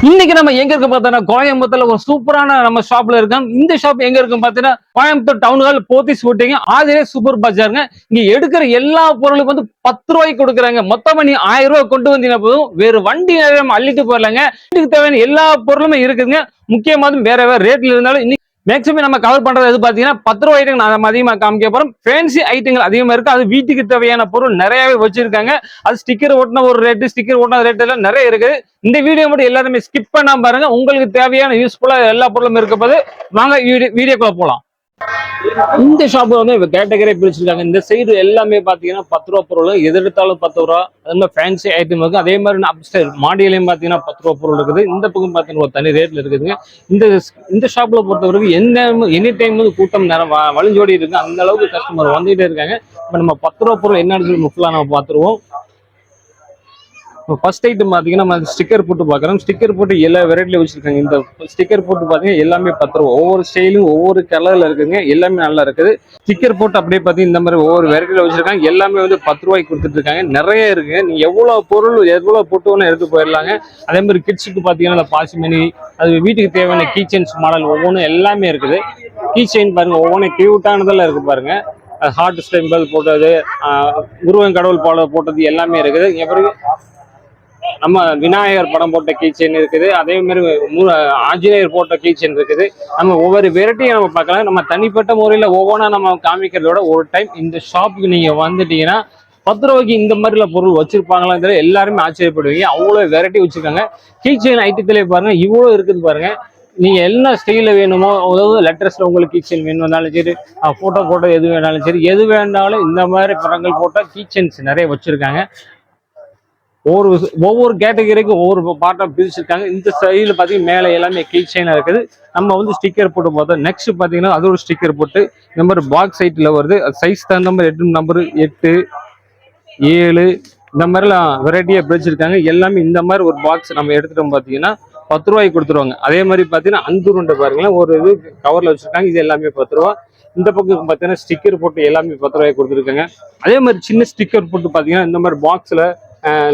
இன்னைக்கு நம்ம எங்க இருக்கு பார்த்தோம்னா கோயம்புத்தூர்ல ஒரு சூப்பரான நம்ம ஷாப்ல இருக்கோம். இந்த ஷாப் எங்க இருக்குன்னு பார்த்தீங்கன்னா கோயம்புத்தூர் டவுன் ஹால் போத்தீஸ் ஓட்டிங்க ஆதிரே சூப்பர் பஜாருங்க. இங்க எடுக்கிற எல்லா பொருளுக்கும் வந்து 10 ரூபாய்க்கு கொடுக்குறாங்க. மொத்தமா நீ 1000 ரூபாய் கொண்டு வந்தீங்கன்னா போதும், வேறு வண்டி அள்ளிட்டு போயிடலாங்க. வீட்டுக்கு தேவையான எல்லா பொருளுமே இருக்குதுங்க. முக்கியமாக வேற வேற ரேட்ல இருந்தாலும் மேக்ஸிமம் நம்ம கவர் பண்றது எது பாத்தீங்கன்னா 10 ரூபாய் ஐட்டங்கள் நம்ம அதிகமா காமிக்க போறோம். ஃபேன்சி ஐட்டங்கள் அதிகமா இருக்கு. அது வீட்டுக்கு தேவையான பொருள் நிறையவே வச்சிருக்காங்க. அது ஸ்டிக்கர் ஓட்டின ஒரு ரேட்டு, ஸ்டிக்கர் ஓட்டின ரேட் எல்லாம் நிறைய இருக்குது. இந்த வீடியோ மட்டும் எல்லாருமே ஸ்கிப் பண்ணாம பாருங்க. உங்களுக்கு தேவையான யூஸ்ஃபுல்லா எல்லா பொருளும் இருக்க போது வாங்க வீடியோக்குள்ள போலாம். இந்த ஷாப்ல வந்து கேட்டகரி பிரிச்சிருக்காங்க. இந்த சைடு எல்லாமே பாத்தீங்கன்னா 10 ரூபா பொருள், எது எடுத்தாலும் 10 ரூபா. அது மாதிரி ஃபேன்சி ஐட்டம் இருக்கு. அதே மாதிரி அப்ஸ்டைர் மாடியிலையும் பாத்தீங்கன்னா 10 ரூபா பொருள் இருக்குது. இந்த பக்கம் பாத்தீங்கன்னா ஒரு தனி ரேட்ல இருக்குதுங்க. இந்த ஷாப்ல பொறுத்தவரைக்கும் எனி டைம் வந்து கூட்டம் நேரம் வழிஞ்சோடி இருக்கு. அந்த அளவுக்கு கஸ்டமர் வந்துகிட்டே இருக்காங்க. இப்ப நம்ம 10 ரூபா பொருள் என்னன்னு சொல்லி முக்கியமா நம்ம பாத்துருவோம். ஃபர்ஸ்ட் ஐட்டம் பாத்தீங்கன்னா நம்ம ஸ்டிக்கர் போட்டு பாக்குறோம். ஸ்டிக்கர் போட்டு எல்லா வெரைட்டில வச்சிருக்காங்க. இந்த ஸ்டிக்கர் போட்டு பாத்தீங்கன்னா எல்லாமே 10 ரூபா. ஒவ்வொரு ஸ்டைலும் ஒவ்வொரு கலர்ல இருக்குங்க. எல்லாமே நல்லா இருக்குது. ஸ்டிக்கர் போட்டு அப்படியே பாத்தீங்கன்னா இந்த மாதிரி ஒவ்வொரு வெரைட்டில வச்சிருக்காங்க. எல்லாமே வந்து 10 ரூபாய்க்கு கொடுத்துட்டு இருக்காங்க. நிறைய இருக்கு. நீங்க எவ்வளவு பொருள் எவ்வளவு போட்டு வேணா எடுத்து போயிடலாங்க. அதே மாதிரி கிட்ஸுக்கு பாத்தீங்கன்னா அந்த பாசிமணி, அது வீட்டுக்கு தேவையான கீச்செயின்ஸ் மாடல் ஒவ்வொன்றும் எல்லாமே இருக்குது. கீச்செயின் பாருங்க, ஒவ்வொன்றும் கியூட்டானதெல்லாம் இருக்கு பாருங்க. ஹார்ட் ஸ்டெம்பிள் போட்டது, உருவம் கடவுள் போட்டது எல்லாமே இருக்குது. இங்க பிறகு நம்ம விநாயகர் படம் போட்ட கீச்செயின் இருக்குது. அதே மாதிரி ஆஞ்சநேயர் போட்ட கீச்செயின் இருக்குது. நம்ம ஒவ்வொரு வெரைட்டியும் நம்ம பார்க்கலாம். நம்ம தனிப்பட்ட முறையில் ஒவ்வொன்றா நம்ம காமிக்கிறதோட ஒரு டைம் இந்த ஷாப்புக்கு நீங்க வந்துட்டீங்கன்னா 10 ரூபாய்க்கு இந்த மாதிரில பொருள் வச்சிருப்பாங்களாங்கிற எல்லாருமே ஆச்சரியப்படுவீங்க. அவ்வளோ வெரைட்டி வச்சிருக்காங்க. கீச்செயின் ஐட்டத்திலே பாருங்க இவ்வளோ இருக்குது பாருங்க. நீங்க என்ன ஸ்டைல வேணுமோ, அதாவது லெட்டர்ஸ்ல உங்களுக்கு கீச்செயின் வேணும்னாலும் சரி, போட்டோ எது வேணாலும் சரி, எது வேணாலும் இந்த மாதிரி படங்கள் போட்ட கீச்செயின்ஸ் நிறைய வச்சிருக்காங்க. ஒவ்வொரு கேட்டகரிக்கும் ஒவ்வொரு பாட்டா பிரிச்சிருக்காங்க. இந்த சைடுல பாத்தீங்கன்னா மேல எல்லாமே கீச்செயினா இருக்குது. நம்ம வந்து ஸ்டிக்கர் போட்டு பார்த்தோம். நெக்ஸ்ட் பாத்தீங்கன்னா அது ஒரு ஸ்டிக்கர் போட்டு இந்த மாதிரி பாக்ஸ் சைட்ல வருது. சைஸ் தகுந்த மாதிரி 8 நம்பர் 8, 7 இந்த மாதிரிலாம் வெரைட்டியா பிரிச்சிருக்காங்க. எல்லாமே இந்த மாதிரி ஒரு பாக்ஸ் நம்ம எடுத்துட்டோம் பாத்தீங்கன்னா 10 ரூபாய்க்கு கொடுத்துருவாங்க. அதே மாதிரி பாத்தீங்கன்னா அந்துருண்டை பாருங்களேன், ஒரு இது கவர்ல வச்சிருக்காங்க. இது எல்லாமே 10 ரூபா. இந்த பக்கம் பாத்தீங்கன்னா ஸ்டிக்கர் போட்டு எல்லாமே 10 ரூபாய்க்கு கொடுத்துருக்காங்க. அதே மாதிரி சின்ன ஸ்டிக்கர் போட்டு பாத்தீங்கன்னா இந்த மாதிரி பாக்ஸ்ல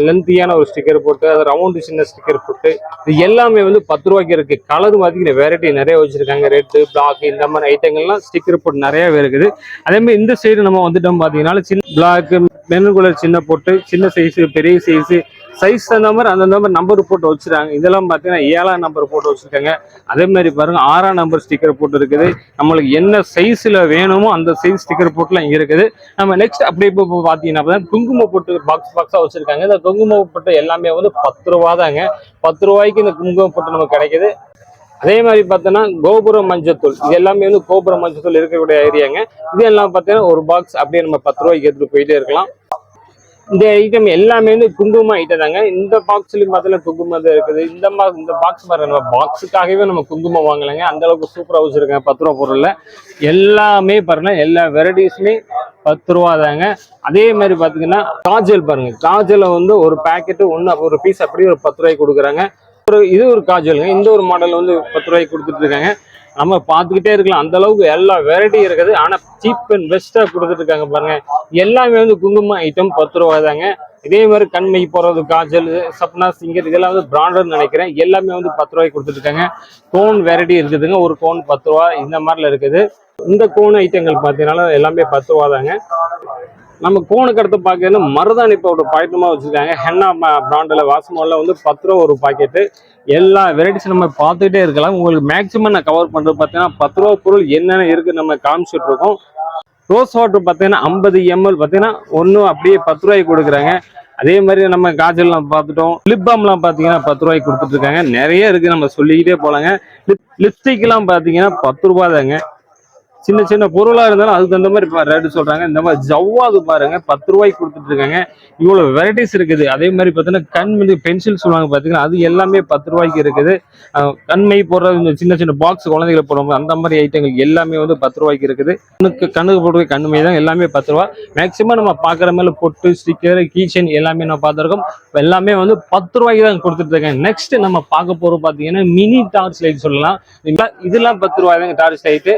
லென்த்தியான ஒரு ஸ்டிக்கர் போட்டு, அது ரவுண்டு சின்ன ஸ்டிக்கர் போட்டு, இது எல்லாமே வந்து 10 ரூபாய்க்கு இருக்கு. கலர் பார்த்தீங்கன்னா வெரைட்டி நிறைய வச்சிருக்காங்க. ரெட்டு, பிளாக் இந்த மாதிரி ஐட்டங்கள்லாம் ஸ்டிக்கர் போட்டு நிறையவே இருக்குது. அதே மாதிரி இந்த சைடு நம்ம வந்துட்டோம் பார்த்தீங்கன்னா சின்ன பிளாக், மெனு கலர் சின்ன போட்டு, சின்ன சைஸு, பெரிய சைஸ் அந்த மாதிரி நம்பர் போட்டு வச்சிருக்காங்க. இதெல்லாம் பார்த்தீங்கன்னா 7ஆம் நம்பர் போட்டு வச்சிருக்காங்க. அதே மாதிரி பாருங்க 6ஆம் நம்பர் ஸ்டிக்கர் போட்டு இருக்குது. நம்மளுக்கு என்ன சைஸ்ல வேணுமோ அந்த சைஸ் ஸ்டிக்கர் போட்டுலாம் இங்க இருக்குது. நம்ம நெக்ஸ்ட் அப்படியே இப்போ பார்த்தீங்கன்னா குங்கும போட்டு பாக்ஸா வச்சிருக்காங்க. இந்த குங்கும போட்டு எல்லாமே வந்து 10 ரூபா தாங்க. 10 ரூபாய்க்கு இந்த குங்குமம் போட்டு நமக்கு கிடைக்குது. அதே மாதிரி பார்த்தோன்னா கோபுரம் மஞ்சத்தூள், இது எல்லாமே வந்து கோபுரம் மஞ்சத்தூள் இருக்கக்கூடிய ஏரியாங்க. இது எல்லாம் பார்த்தீங்கன்னா ஒரு பாக்ஸ் அப்படியே நம்ம 10 ரூபாய்க்கு எடுத்துட்டு போயிட்டே இருக்கலாம். இந்த ஐட்டம் எல்லாமே வந்து குங்குமம் ஐட்டம் தாங்க. இந்த பாக்ஸ்லயும் பார்த்தீங்கன்னா குங்குமம் தான் இருக்குது. இந்த பாக்ஸ் பாருங்க, நம்ம பாக்ஸுக்காகவே நம்ம குங்குமம் வாங்கலைங்க. அந்த அளவுக்கு சூப்பரா வச்சிருக்காங்க 10 ரூபா பொருள்ல. எல்லாமே பாருங்க, எல்லா வெரைட்டிஸுமே 10 ரூபா தாங்க. அதே மாதிரி பாத்தீங்கன்னா காஜல் பாருங்க, காஜல வந்து ஒரு பேக்கெட்டு ஒரு பீஸ் அப்படியே ஒரு 10 ரூபாய்க்கு கொடுக்குறாங்க. இது ஒரு காஜலுங்க. இந்த ஒரு மாடல் வந்து 10 ரூபாய்க்கு கொடுத்துட்டு இருக்காங்க. நம்ம பார்த்துக்கிட்டே இருக்கலாம். அந்த அளவுக்கு எல்லா வெரைட்டியும் இருக்குது. ஆனா சீப் அண்ட் பெஸ்டா கொடுத்துட்டு இருக்காங்க பாருங்க. எல்லாமே வந்து குங்குமம் ஐட்டம் 10 ரூபா தாங்க. இதே மாதிரி கண்மை போறது, காஜல், சப்னா, சிங்கர் இதெல்லாம் வந்து பிராண்டட் நினைக்கிறேன். எல்லாமே வந்து 10 ரூபாய்க்கு கொடுத்துட்டு இருக்காங்க. கோன் வெரைட்டி இருக்குதுங்க. ஒரு கோன் 10 ரூபா இந்த மாதிரில இருக்குது. இந்த கோன் ஐட்டங்கள் பார்த்தீங்கன்னா எல்லாமே 10 ரூபா தாங்க. நம்ம கோனுக்கு அடுத்து பாக்கணும் மருதாணி பவுடர் பாக்கெட்டுமா வச்சிருக்காங்க. ஹென்னா பிராண்டில் வாசமோல வந்து 10 ரூபா ஒரு பாக்கெட்டு. எல்லா வெரைட்டிஸ் நம்ம பார்த்துட்டே இருக்கலாம். உங்களுக்கு மேக்சிமம் நான் கவர் பண்றது பார்த்தீங்கன்னா 10 ரூபா பொருள் என்னென்ன இருக்கு நம்ம காமிச்சிட்டு இருக்கோம். ரோஸ் வாட்டர் பார்த்தீங்கன்னா 50 ml பார்த்தீங்கன்னா ஒன்றும் அப்படியே 10 ரூபாய்க்கு கொடுக்குறாங்க. அதே மாதிரி நம்ம காஜல்லாம் பார்த்துட்டோம். லிப் பாம்லாம் பார்த்தீங்கன்னா 10 ரூபாய்க்கு கொடுத்துட்டு இருக்காங்க. நிறைய இருக்கு, நம்ம சொல்லிக்கிட்டே போலாங்க. லிப்ஸ்டிக் எல்லாம் பார்த்தீங்கன்னா 10 ரூபா தாங்க. சின்ன சின்ன பொருளா இருந்தாலும் அதுக்கு தகுந்த மாதிரி ரேட்டு சொல்றாங்க. இந்த மாதிரி ஜவ்வாது பாருங்க 10 ரூபாய்க்கு கொடுத்துட்டு இருக்காங்க. இவ்வளவு வெரைட்டிஸ் இருக்குது. அதே மாதிரி பார்த்தீங்கன்னா கண் பென்சில் சொல்லுவாங்க பாத்தீங்கன்னா, அது எல்லாமே 10 ரூபாய்க்கு இருக்குது. கண்மை போடுற இந்த சின்ன சின்ன பாக்ஸ் குழந்தைகளை போடுவாங்க, அந்த மாதிரி ஐட்டங்கள் எல்லாமே வந்து 10 ரூபாய்க்கு இருக்குது. கண்ணுக்கு போடுற கண்மை தான் எல்லாமே 10 ரூபா. மேக்சிமம் நம்ம பாக்குற மேல பொட்டு, ஸ்டிக்கர், கீச்செயின் எல்லாமே நம்ம பார்த்திருக்கோம். எல்லாமே வந்து 10 ரூபாய்க்கு தான் கொடுத்துட்டு இருக்காங்க. நெக்ஸ்ட் நம்ம பார்க்க போறோம் பாத்தீங்கன்னா மினி டார்ச் லைட் சொல்லலாம். இதெல்லாம் 10 ரூபாய் தாங்க டார்ச் லைட்டு.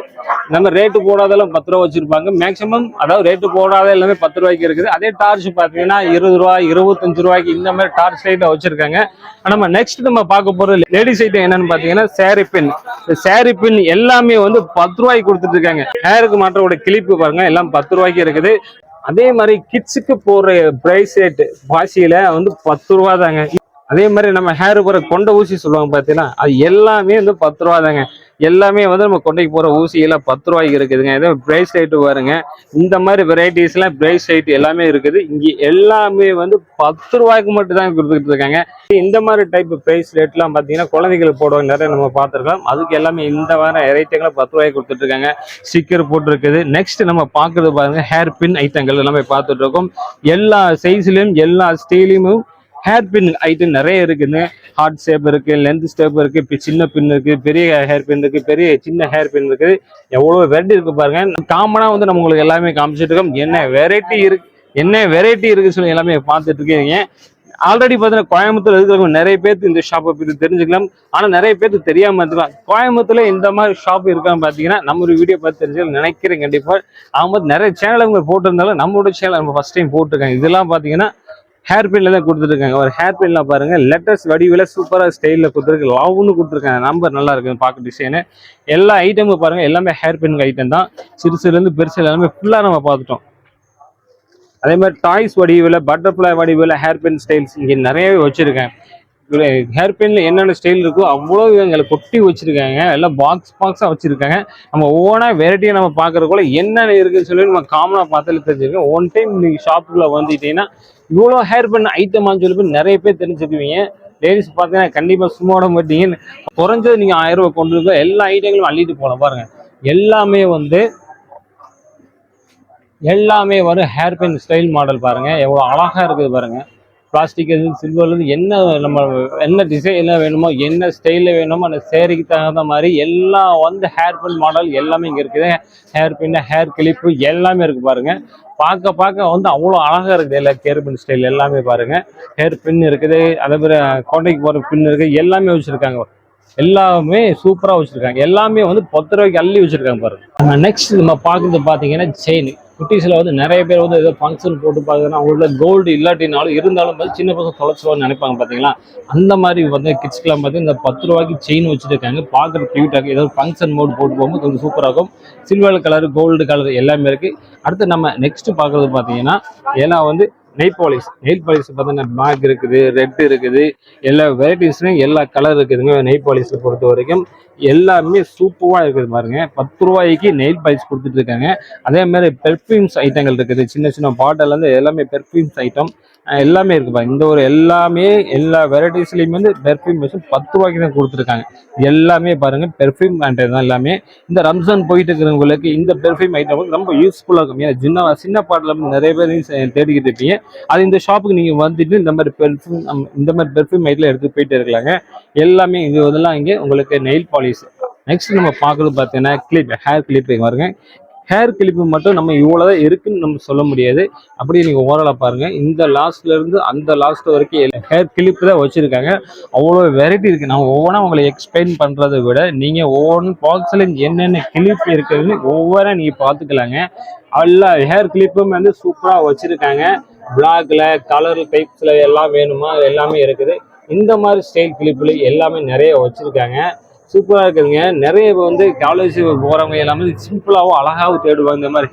நம்ம ரேட்டு போடாதெல்லாம் 10 ரூபா வச்சிருப்பாங்க மேக்ஸிமம். அதாவது ரேட்டு போடாத எல்லாமே 10 ரூபாய்க்கு இருக்குது. அதே டார்ச் பாத்தீங்கன்னா 20 ரூபா 25 ரூபாய்க்கு இந்த மாதிரி டார்ச் லைட்ல வச்சிருக்காங்க. நம்ம நெக்ஸ்ட் நம்ம பார்க்க போறது லேடிஸ் ஐட்டம் என்னன்னு பாத்தீங்கன்னா சாரி பின். சாரி பின் எல்லாமே வந்து 10 ரூபாய்க்கு கொடுத்துட்டு இருக்காங்க. ஹேருக்கு மாற்றோட கிளிப்பு பாருங்க எல்லாம் 10 ரூபாய்க்கு இருக்குது. அதே மாதிரி கிட்ஸுக்கு போற பிரைஸ்லெட் வாசியில வந்து 10 ரூபா தாங்க. அதே மாதிரி நம்ம ஹேர் போற கொண்ட ஊசி சொல்லுவாங்க பாத்தீங்கன்னா அது எல்லாமே வந்து 10 ரூபா தாங்க. எல்லாமே வந்து நம்ம கொண்டைக்கு போற ஊசி எல்லாம் 10 ரூபாய்க்கு இருக்குதுங்க. இதே பிரைஸ்லைட் பாருங்க இந்த மாதிரி வெரைட்டிஸ் எல்லாம் பிரைஸ்லைட் எல்லாமே இருக்குது. இங்க எல்லாமே வந்து 10 ரூபாய்க்கு மட்டும் தான் கொடுத்துட்டு இருக்காங்க. இந்த மாதிரி டைப் பிரைஸ்லைட் எல்லாம் பாத்தீங்கன்னா குழந்தைகளுக்கு போடுவாங்க நிறைய நம்ம பார்த்துருக்கோம். அதுக்கு எல்லாமே இந்த மாதிரி ஐட்டங்களை 10 ரூபாய்க்கு கொடுத்துட்டு இருக்காங்க. ஸ்டிக்கர் போட்டு இருக்குது. நெக்ஸ்ட் நம்ம பாக்குறது பாருங்க ஹேர் பின் ஐட்டங்கள் எல்லாமே பார்த்துட்டு இருக்கோம். எல்லா சைஸ்லயும் எல்லா ஸ்டைலையும் ஹேர் பின் ஐட்டம் நிறைய இருக்குங்க. ஹார்ட் ஷேப் இருக்கு, லென்த் ஸ்டெப் இருக்கு, சின்ன பின் இருக்கு, பெரிய ஹேர் பின் இருக்கு, பெரிய சின்ன ஹேர் பின் இருக்கு. எவ்வளவு வெரைட்டி இருக்கு பாருங்க. காமனா வந்து நம்ம உங்களுக்கு எல்லாமே காமிச்சிட்டு இருக்கோம். என்ன வெரைட்டி இருக்கு சொல்லி எல்லாமே பார்த்துட்டு இருக்கீங்க. ஆல்ரெடி பார்த்தீங்கன்னா கோயம்புத்தூர் இருக்கிறவங்க நிறைய பேருக்கு இந்த ஷாப்பை பற்றி தெரிஞ்சுக்கலாம். ஆனா நிறைய பேருக்கு தெரியாம இருக்கலாம். கோயம்புத்தூர்ல இந்த மாதிரி ஷாப் இருக்கான்னு பாத்தீங்கன்னா நம்ம ஒரு வீடியோ பார்த்து தெரிஞ்சு நினைக்கிறேன். கண்டிப்பா அவங்க நிறைய சேனல் அவங்க போட்டிருந்தாலும் நம்மளோட சேனல் நம்ம ஃபர்ஸ்ட் டைம் போட்டிருக்காங்க. இதெல்லாம் பாத்தீங்கன்னா ஹேர் பின்ல தான் கொடுத்துருக்காங்க. ஒரு ஹேர் பின்ல பாருங்க லெட்டர்ஸ் வடிவில் சூப்பரா ஸ்டைல்ல கொடுத்துருக்கு. லாவுன்னு கொடுத்துருக்காங்க. நம்பர் நல்லா இருக்கு பார்க்க டிசைனு. எல்லா ஐட்டமும் பாருங்க எல்லாமே ஹேர் பின் ஐட்டம் தான். சிறுசுல இருந்து பெருசுல எல்லாமே ஃபுல்லா நம்ம பார்த்துட்டோம். அதே மாதிரி டாய்ஸ் வடிவில் பட்டர்ஃப்ளை வடிவில் ஹேர் பின் ஸ்டைல்ஸ் இங்கே நிறையவே வச்சிருக்கேன். ஹேர் பின்ல என்னென்ன ஸ்டைல் இருக்கோ அவ்வளோ எங்களை கொட்டி வச்சிருக்காங்க. எல்லாம் பாக்ஸா வச்சிருக்காங்க. நம்ம ஒவ்வொன்றா வெரைட்டியை நம்ம பார்க்கறதுக்குள்ள என்னென்ன இருக்குன்னு சொல்லி நம்ம காமனா பார்த்தாலே தெரிஞ்சிருக்கோம். ஒன் டைம் நீங்க ஷாப்புக்குள்ள வந்துட்டீங்கன்னா இவ்வளோ ஹேர் பின் ஐட்டமான்னு சொல்லி நிறைய பேர் தெரிஞ்சுக்குவீங்க. லேடிஸ் பார்த்தீங்கன்னா கண்டிப்பா சும்மா விட மாட்டீங்க. குறைஞ்சது நீங்க 1000 ரூபாய் கொண்டு இருக்க எல்லா ஐட்டங்களும் அள்ளிட்டு போகலாம் பாருங்க. எல்லாமே வரும் ஹேர் பின் ஸ்டைல் மாடல் பாருங்க எவ்வளவு அழகா இருக்குது பாருங்க. பிளாஸ்டிக் சில்வர்லேருந்து என்ன டிசைன்ல வேணுமோ என்ன ஸ்டைல்ல வேணுமோ அந்த சேரீக்கு தகுந்த மாதிரி எல்லாம் வந்து ஹேர் பின் மாடல் எல்லாமே இங்கே இருக்குது. ஹேர் பின் ஹேர் கிளிப்பு எல்லாமே இருக்கு பாருங்க. பார்க்க வந்து அவ்வளோ அழகா இருக்குது. எல்லா ஹேர் பின் ஸ்டைல் எல்லாமே பாருங்க. ஹேர் பின் இருக்குது. அதே மாதிரி கொண்டைக்கு போகிற பின் இருக்குது. எல்லாமே வச்சுருக்காங்க. எல்லாமே சூப்பரா வச்சிருக்காங்க. எல்லாமே வந்து 10 ரூபாய்க்கு அள்ளி வச்சிருக்காங்க பாருங்க. நெக்ஸ்ட் நம்ம பார்க்கறது பார்த்தீங்கன்னா செயின். குட்டீஸ்ல வந்து நிறைய பேர் வந்து ஏதோ ஃபங்க்ஷன் போட்டு பார்த்தீங்கன்னா அவங்களோட கோல்டு இல்லாட்டினாலும் இருந்தாலும் சின்ன பசங்க தொலைச்சுவான்னு நினைப்பாங்க பார்த்தீங்களா. அந்த மாதிரி வந்து கிட்ஸ்க்கெல்லாம் பார்த்தீங்கன்னா இந்த 10 ரூபாய்க்கு செயின் வச்சுருக்காங்க. பார்க்குற க்யூட்டாக ஏதோ ஃபங்க்ஷன் மோட் போட்டு போகும்போது கொஞ்சம் சூப்பராக இருக்கும். சில்வர் கலர் கோல்டு கலர் எல்லாமே இருக்கு. அடுத்து நம்ம நெக்ஸ்ட் பார்க்கறது பார்த்தீங்கன்னா ஏன்னா வந்து நெயில் பாலிஷ் பார்த்தீங்கன்னா பிளாக் இருக்குது, ரெட் இருக்குது, எல்லா வெரைட்டிஸ்லையும் எல்லா கலர் இருக்குதுங்க. நெயில் பாலிஷை பொறுத்த வரைக்கும் எல்லாமே சூப்பராக இருக்குது பாருங்க. 10 ரூபாய்க்கு நெயில் பாலிஷ் கொடுத்துட்டு இருக்காங்க. அதே மாதிரி பெர்ஃப்யூம்ஸ் ஐட்டங்கள் இருக்குது. சின்ன சின்ன பாட்டிலேருந்து எல்லாமே பெர்ஃப்யூம்ஸ் ஐட்டம் எல்லாமே இருக்குப்பா. இந்த ஒரு எல்லாமே எல்லா வெரைட்டிஸ்லையுமே வந்து பெர்ஃப்யூம் 10 ரூபாய்க்கு தான் கொடுத்துருக்காங்க. எல்லாமே பாருங்க பெர்ஃப்யூம் ஐட்டம் தான் எல்லாமே. இந்த ரம்ஜான் போயிட்டு இருக்கிறவங்களுக்கு இந்த பெர்ஃப்யூம் ஐட்டம் வந்து ரொம்ப யூஸ்ஃபுல்லாக இருக்கும். ஏன்னா சின்ன பாட்டில் நிறைய பேர் தேடிக்கிட்டு இருப்பீங்க. அது இந்த ஷாப்புக்கு நீங்க வந்துட்டு இந்த மாதிரி பெர்ஃப்யூம் ஐட்டம் எடுத்து போயிட்டு இருக்கலாங்க. எல்லாமே இதெல்லாம் இங்கே உங்களுக்கு நெயில் பாலிஷ். நெக்ஸ்ட் நம்ம பார்க்கறது பார்த்தீங்கன்னா கிளிப் ஹேர் கிளிப் பாருங்க. ஹேர் கிளிப்பு மட்டும் நம்ம இவ்வளவுதான் இருக்குன்னு நம்ம சொல்ல முடியாது. அப்படியே நீங்க ஓரளவு பாருங்க. இந்த லாஸ்ட்ல இருந்து அந்த லாஸ்ட் வரைக்கும் ஹேர் கிளிப்பு தான் வச்சிருக்காங்க. அவ்வளோ வெரைட்டி இருக்கு. நான் ஒவ்வொன்றா உங்களை எக்ஸ்பிளைன் பண்றதை விட நீங்க ஒவ்வொன்று பாக்ஸ்ல என்னென்ன கிளிப் இருக்குதுன்னு ஒவ்வொன்றா நீங்க பார்த்துக்கலாங்க. எல்லா ஹேர் கிளிப்பும் வந்து சூப்பரா வச்சிருக்காங்க. பிளாக்ல கலர் டைப்ஸ்ல எல்லாம் வேணுமா எல்லாமே இருக்குது. இந்த மாதிரி ஸ்டைல் கிளிப்ல எல்லாமே நிறைய வச்சிருக்காங்க. சூப்பரா இருக்குதுங்க. நிறைய வந்து காலேஜ் போறவங்க எல்லாமே சிம்பிளாவும் அழகாவும் தேடுவாங்க இந்த மாதிரி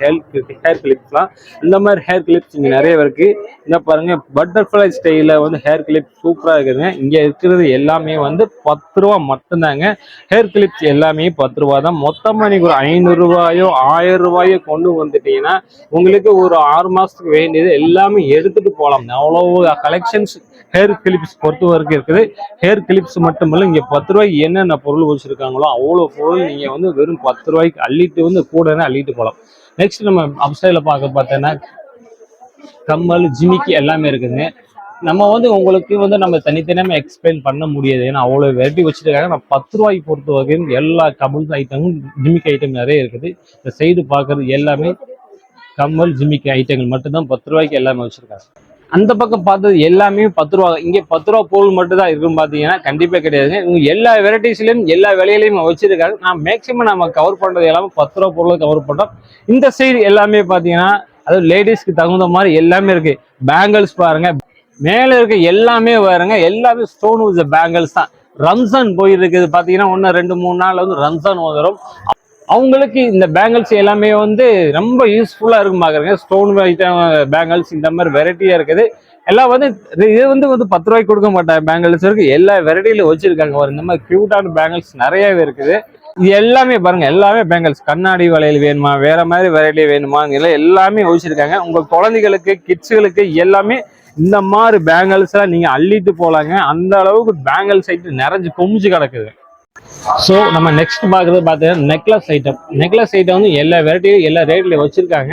ஹேர் கிளிப்ஸ்லாம். இந்த மாதிரி ஹேர் கிளிப்ஸ் இங்க நிறைய இருக்கு. இந்த பாருங்க பட்டர்ஃப்ளை ஸ்டைல வந்து ஹேர் கிளிப் சூப்பரா இருக்குதுங்க. இங்க இருக்கிறது எல்லாமே வந்து 10 ரூபா மட்டும்தாங்க. ஹேர் கிளிப்ஸ் எல்லாமே 10 ரூபா தான். மொத்தமா நீங்க ஒரு 500 ரூபாயோ 1000 ரூபாயோ கொண்டு வந்துட்டீங்கன்னா உங்களுக்கு ஒரு 6 மாசத்துக்கு வேண்டியது எல்லாமே எடுத்துட்டு போகலாம். அவ்வளவு கலெக்ஷன்ஸ் ஹேர் கிளிப்ஸ் பொறுத்த வரைக்கும் இருக்குது. ஹேர் கிளிப்ஸ் மட்டுமல்ல இங்க 10 ரூபாய்க்கு என்னென்ன பொருள் வச்சிருக்காங்களோ அவ்வளோ பொருள் நீங்க வந்து வெறும் 10 ரூபாய்க்கு அள்ளிட்டு வந்து கூட அள்ளிட்டு போகலாம். நெக்ஸ்ட் நம்ம அப்சைட்ல பார்த்தோன்னா கம்மல் ஜிமிக்கி எல்லாமே இருக்குதுங்க. நம்ம வந்து உங்களுக்கு வந்து நம்ம தனித்தனியாக எக்ஸ்பிளைன் பண்ண முடியாது. ஏன்னா அவ்வளோ வெரைட்டி வச்சுருக்காங்க. நான் 10 ரூபாய்க்கு பொறுத்த வரைக்கும் எல்லா கம்மல் ஐட்டமும் ஜிமிக்கி ஐட்டம் நிறைய இருக்குது. இந்த சைடு பார்க்கறது எல்லாமே கம்மல் ஜிமிக்கி ஐட்டங்கள் மட்டும்தான் 10 ரூபாய்க்கு எல்லாமே வச்சிருக்காங்க. அந்த பக்கம் பார்த்தது எல்லாமே 10 ரூபா. இங்கே 10 ரூபா பொருள் மட்டும் தான் இருக்குன்னு பார்த்தீங்கன்னா கண்டிப்பாக கிடையாதுங்க. இவங்க எல்லா வெரைட்டிஸ்லையும் எல்லா விலையிலையும் வச்சிருக்காங்க. நான் மேக்சிமம் நம்ம கவர் பண்ணுறது எல்லாமே 10 ரூபா பொருளை கவர் பண்ணுறோம். இந்த சைடு எல்லாமே பார்த்தீங்கன்னா அது லேடிஸ்க்கு தகுந்த மாதிரி எல்லாமே இருக்கு. பேங்கிள்ஸ் பாருங்க, மேல இருக்க எல்லாமே பாருங்க, எல்லாமே ஸ்டோன் வித் பேங்கிள்ஸ் தான். ரம்ஜான் போயிருக்குது பார்த்தீங்கன்னா 1 2 3 நாள் வந்து ரம்ஜான் வந்துடும். அவங்களுக்கு இந்த பேங்கிள்ஸ் எல்லாமே வந்து ரொம்ப யூஸ்ஃபுல்லா இருக்கும் பாக்குறேங்க. ஸ்டோன் ஐட்டம் பேங்கிள்ஸ் இந்த மாதிரி வெரைட்டியா இருக்குது. எல்லாம் வந்து இது வந்து 10 ரூபாய்க்கு கொடுக்க மாட்டாங்க. பேங்கிள்ஸ் இருக்கு, எல்லா வெரைட்டியில வச்சிருக்காங்க. ஒரு இந்த மாதிரி கியூட்டான பேங்கிள்ஸ் நிறையவே இருக்குது. இது எல்லாமே பாருங்க, எல்லாமே பேங்கிள்ஸ். கண்ணாடி வளையல் வேணுமா, வேற மாதிரி வெரைட்டி வேணுமா, எல்லாமே வச்சிருக்காங்க. உங்க குழந்தைகளுக்கு கிட்ஸுகளுக்கு எல்லாமே இந்த மாதிரி பேங்கிள்ஸ் எல்லாம் நீங்க அள்ளிட்டு போலாங்க. அந்த அளவுக்கு பேங்கிள்ஸ் ஐட்டம் நிறைஞ்சு குமிஞ்சு கிடக்குது. ஸோ நம்ம நெக்ஸ்ட் பார்க்குறது பார்த்தீங்கன்னா நெக்லஸ் ஐட்டம். நெக்லஸ் ஐட்டம் வந்து எல்லா வெரைட்டியும் எல்லா ரேட்லையும் வச்சிருக்காங்க.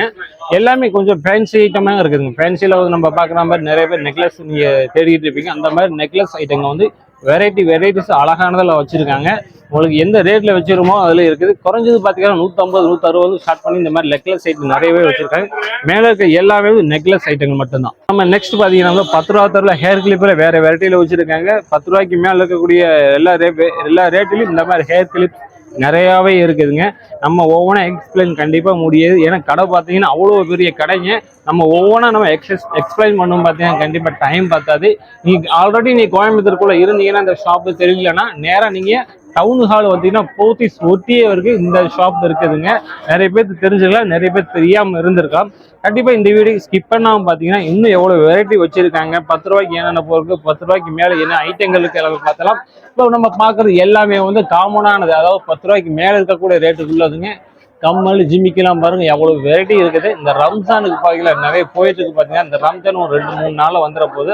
எல்லாமே கொஞ்சம் ஃபேன்சி ஐட்டமாக இருக்குதுங்க. ஃபேன்சியில் வந்து நம்ம பார்க்குற மாதிரி நிறைய பேர் நெக்லஸ் நீங்கள் தேடிட்டு இருப்பீங்க. அந்த மாதிரி நெக்லஸ் ஐட்டங்க வந்து வெரைட்டிஸ் அழகானதில் வச்சிருக்காங்க. உங்களுக்கு எந்த ரேட்ல வச்சிருமோ அதுல இருக்குது. குறைஞ்சது பார்த்தீங்கன்னா 150 160 ஸ்டார்ட் பண்ணி இந்த மாதிரி நெக்லஸ் ஐட்டம் நிறையவே வச்சிருக்காங்க. மேலே இருக்க எல்லாமே நெக்லஸ் ஐட்டங்கள் மட்டும்தான். நம்ம நெக்ஸ்ட் பார்த்தீங்கன்னா 10 ரூபா தரல ஹேர் கிளிப்ல வேற வெரைட்டியில வச்சிருக்காங்க. 10 ரூபாய்க்கு மேலே இருக்கக்கூடிய எல்லா ரேட்லையும் இந்த மாதிரி ஹேர் கிளிப் நிறையாவே இருக்குதுங்க. நம்ம ஒவ்வொன்றா எக்ஸ்பிளைன் கண்டிப்பா முடியாது. ஏன்னா கடை பார்த்தீங்கன்னா அவ்வளோ பெரிய கடைங்க. நம்ம ஒவ்வொன்றா நம்ம எக்ஸ்பிளைன் பண்ணணும் பார்த்தீங்கன்னா கண்டிப்பா டைம் பார்த்தாது. நீங்க ஆல்ரெடி கோயம்புத்தூருக்குள்ள இருந்தீங்கன்னா இந்த ஷாப்பு தெரியலன்னா நேராக நீங்க டவுன் ஹால் வந்தீங்கன்னா போத்தீஸ் ஒட்டியே இருக்கு இந்த ஷாப் இருக்குதுங்க. நிறைய பேருக்கு தெரிஞ்சுக்கலாம், நிறைய பேர் தெரியாம இருந்திருக்கலாம். கண்டிப்பா இந்த வீடியோ ஸ்கிப் பண்ணாம பாத்தீங்கன்னா இன்னும் எவ்வளவு வெரைட்டி வச்சிருக்காங்க, 10 ரூபாய்க்கு என்னென்ன பொருட்கள், 10 ரூபாய்க்கு மேல என்ன ஐட்டங்களுக்கு எல்லாமே பார்த்தலாம். இப்போ நம்ம பாக்குறது எல்லாமே வந்து காமனானது, அதாவது 10 ரூபாய்க்கு மேல இருக்கக்கூடிய ரேட்டுக்கு உள்ளதுங்க. கம்மல் ஜிமிக்கெல்லாம் பாருங்க எவ்வளவு வெரைட்டி இருக்குது. இந்த ரம்ஜானுக்கு பாக்கல நிறைய போயிட்டு இருக்கு பாத்தீங்கன்னா, இந்த ரம்ஜான் ஒரு 2 3 நாள்ல வந்துட போது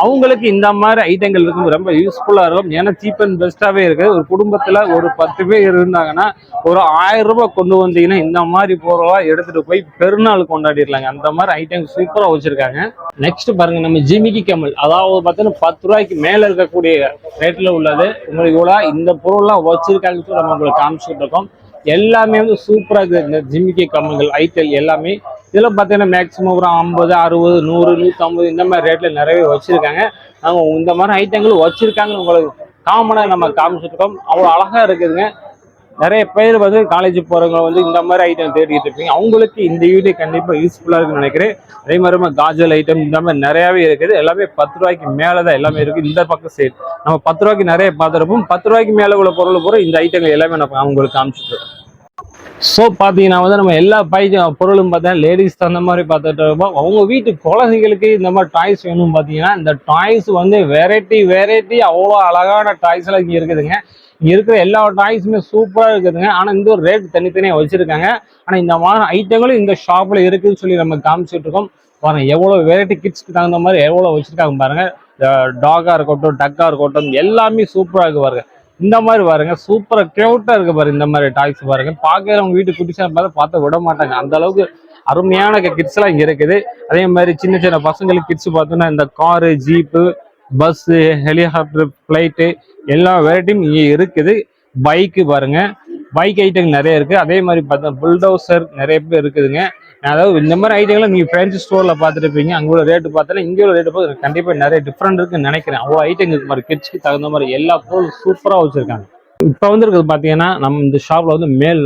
அவங்களுக்கு இந்த மாதிரி ஐட்டங்கள் இருக்கும் ரொம்ப யூஸ்ஃபுல்லா இருக்கும். ஏன்னா சீப் அண்ட் பெஸ்டாவே இருக்கு. ஒரு குடும்பத்துல ஒரு 10 பேர் இருந்தாங்கன்னா ஒரு 1000 ரூபாய் கொண்டு வந்தீங்கன்னா இந்த மாதிரி பொருளா எடுத்துட்டு போய் பெருநாள் கொண்டாடிடலாங்க. அந்த மாதிரி ஐட்டம் சூப்பரா வச்சிருக்காங்க. நெக்ஸ்ட் பாருங்க, நம்ம ஜிமிக்கி கம்மல், அதாவது பார்த்தீங்கன்னா 10 ரூபாய்க்கு மேல இருக்கக்கூடிய ரேட்ல உள்ளது. உங்களுக்கு இவ்வளவு இந்த பொருள்லாம் வச்சிருக்காங்கன்னு நம்ம உங்களுக்கு காமிச்சுட்டு இருக்கோம். எல்லாமே வந்து சூப்பரா இருக்குது. இந்த ஜிமிக்கி கம்மல்கள் ஐட்டல் எல்லாமே இதெல்லாம் பார்த்தீங்கன்னா மேக்ஸிமம் ஒரு 50 60 100 150 இந்த மாதிரி ரேட்ல நிறைய வச்சிருக்காங்க. நாங்கள் இந்த மாதிரி ஐட்டங்களும் வச்சிருக்காங்கன்னு உங்களுக்கு காமனா நம்ம காமிச்சிருக்கோம். அவ்வளோ அழகா இருக்குதுங்க. நிறைய பேர் வந்து காலேஜ் போறவங்க வந்து இந்த மாதிரி ஐட்டம் தேடிட்டு இருப்பீங்க. அவங்களுக்கு இந்த வீடியோ கண்டிப்பா யூஸ்ஃபுல்லா இருக்குன்னு நினைக்கிறேன். அதே மாதிரி காஜல் ஐட்டம் இந்த மாதிரி நிறையவே இருக்குது. எல்லாமே 10 ரூபாய்க்கு மேலதான் எல்லாமே இருக்கு. இந்த பக்கம் சைடு நம்ம 10 ரூபாய்க்கு நிறைய பார்த்துருப்போம். 10 ரூபாய்க்கு மேல உள்ள பொருள் பூரா இந்த ஐட்டங்கள் எல்லாமே நம்ம உங்களுக்கு காமிச்சிட்டு இருக்கோம். ஸோ பார்த்தீங்கன்னா வந்து நம்ம எல்லா பொருளும் பார்த்தா லேடிஸ் தகுந்த மாதிரி பார்த்துட்டு இருப்போம். அவங்க வீட்டு குழந்தைகளுக்கு இந்த மாதிரி டாய்ஸ் வேணும். பார்த்தீங்கன்னா இந்த டாய்ஸ் வந்து வெரைட்டி அவ்வளோ அழகான டாய்ஸ் எல்லாம் இங்கே இருக்குதுங்க. இங்கே இருக்கிற எல்லா டாய்ஸுமே சூப்பராக இருக்குதுங்க. ஆனால் இந்த ஒரு ரேட் தனித்தனியாக வச்சிருக்காங்க. ஆனால் இந்த மாதிரி ஐட்டங்களும் இந்த ஷாப்பில் இருக்குதுன்னு சொல்லி நம்ம காமிச்சிட்டு இருக்கோம். பாருங்க எவ்வளோ வெரைட்டி கிட்ஸ்க்கு தகுந்த மாதிரி எவ்வளோ வச்சிருக்காங்க பாருங்க. டாகா இருக்கட்டும், டக்கா இருக்கட்டும், எல்லாமே சூப்பராக இருக்கு பாருங்க. இந்த மாதிரி பாருங்க சூப்பரா கியூட்டா இருக்கு பாருங்க. இந்த மாதிரி டாய்ஸ் பாருங்க, பாக்குறவங்க வீட்டு குட்டிஸா பார்த்து விட மாட்டாங்க. அந்த அளவுக்கு அருமையான கிட்ஸ் எல்லாம் இங்க இருக்குது. அதே மாதிரி சின்ன சின்ன பசங்களுக்கு கிட்ஸ் பார்த்தோம்னா இந்த car, jeep, bus, helicopter, blight எல்லா வெரைட்டியும் இங்க இருக்குது. பைக்கு பாருங்க, பைக் ஐட்டம் நிறைய இருக்கு. அதே மாதிரி பார்த்தா புல்டோசர் நிறைய பேர் இருக்குதுங்க. அதாவது இந்த மாதிரி ஐட்டங்களை நீங்க ஃபேன்சி ஸ்டோர்ல பார்த்துருப்பீங்க. அங்க உள்ள ரேட்டு பார்த்தா இங்கே உள்ள ரேட்டு பார்த்து கண்டிப்பா நிறைய டிஃப்ரெண்ட் இருக்குன்னு நினைக்கிறேன். அவ்வளோ ஐட்டம் இருக்கு மாதிரி கிட்ஸ்க்கு தகுந்த மாதிரி எல்லா பொருளும் சூப்பரா வச்சிருக்காங்க. இப்போ வந்துருக்குது பார்த்தீங்கன்னா நம்ம இந்த ஷாப்ல வந்து மேல்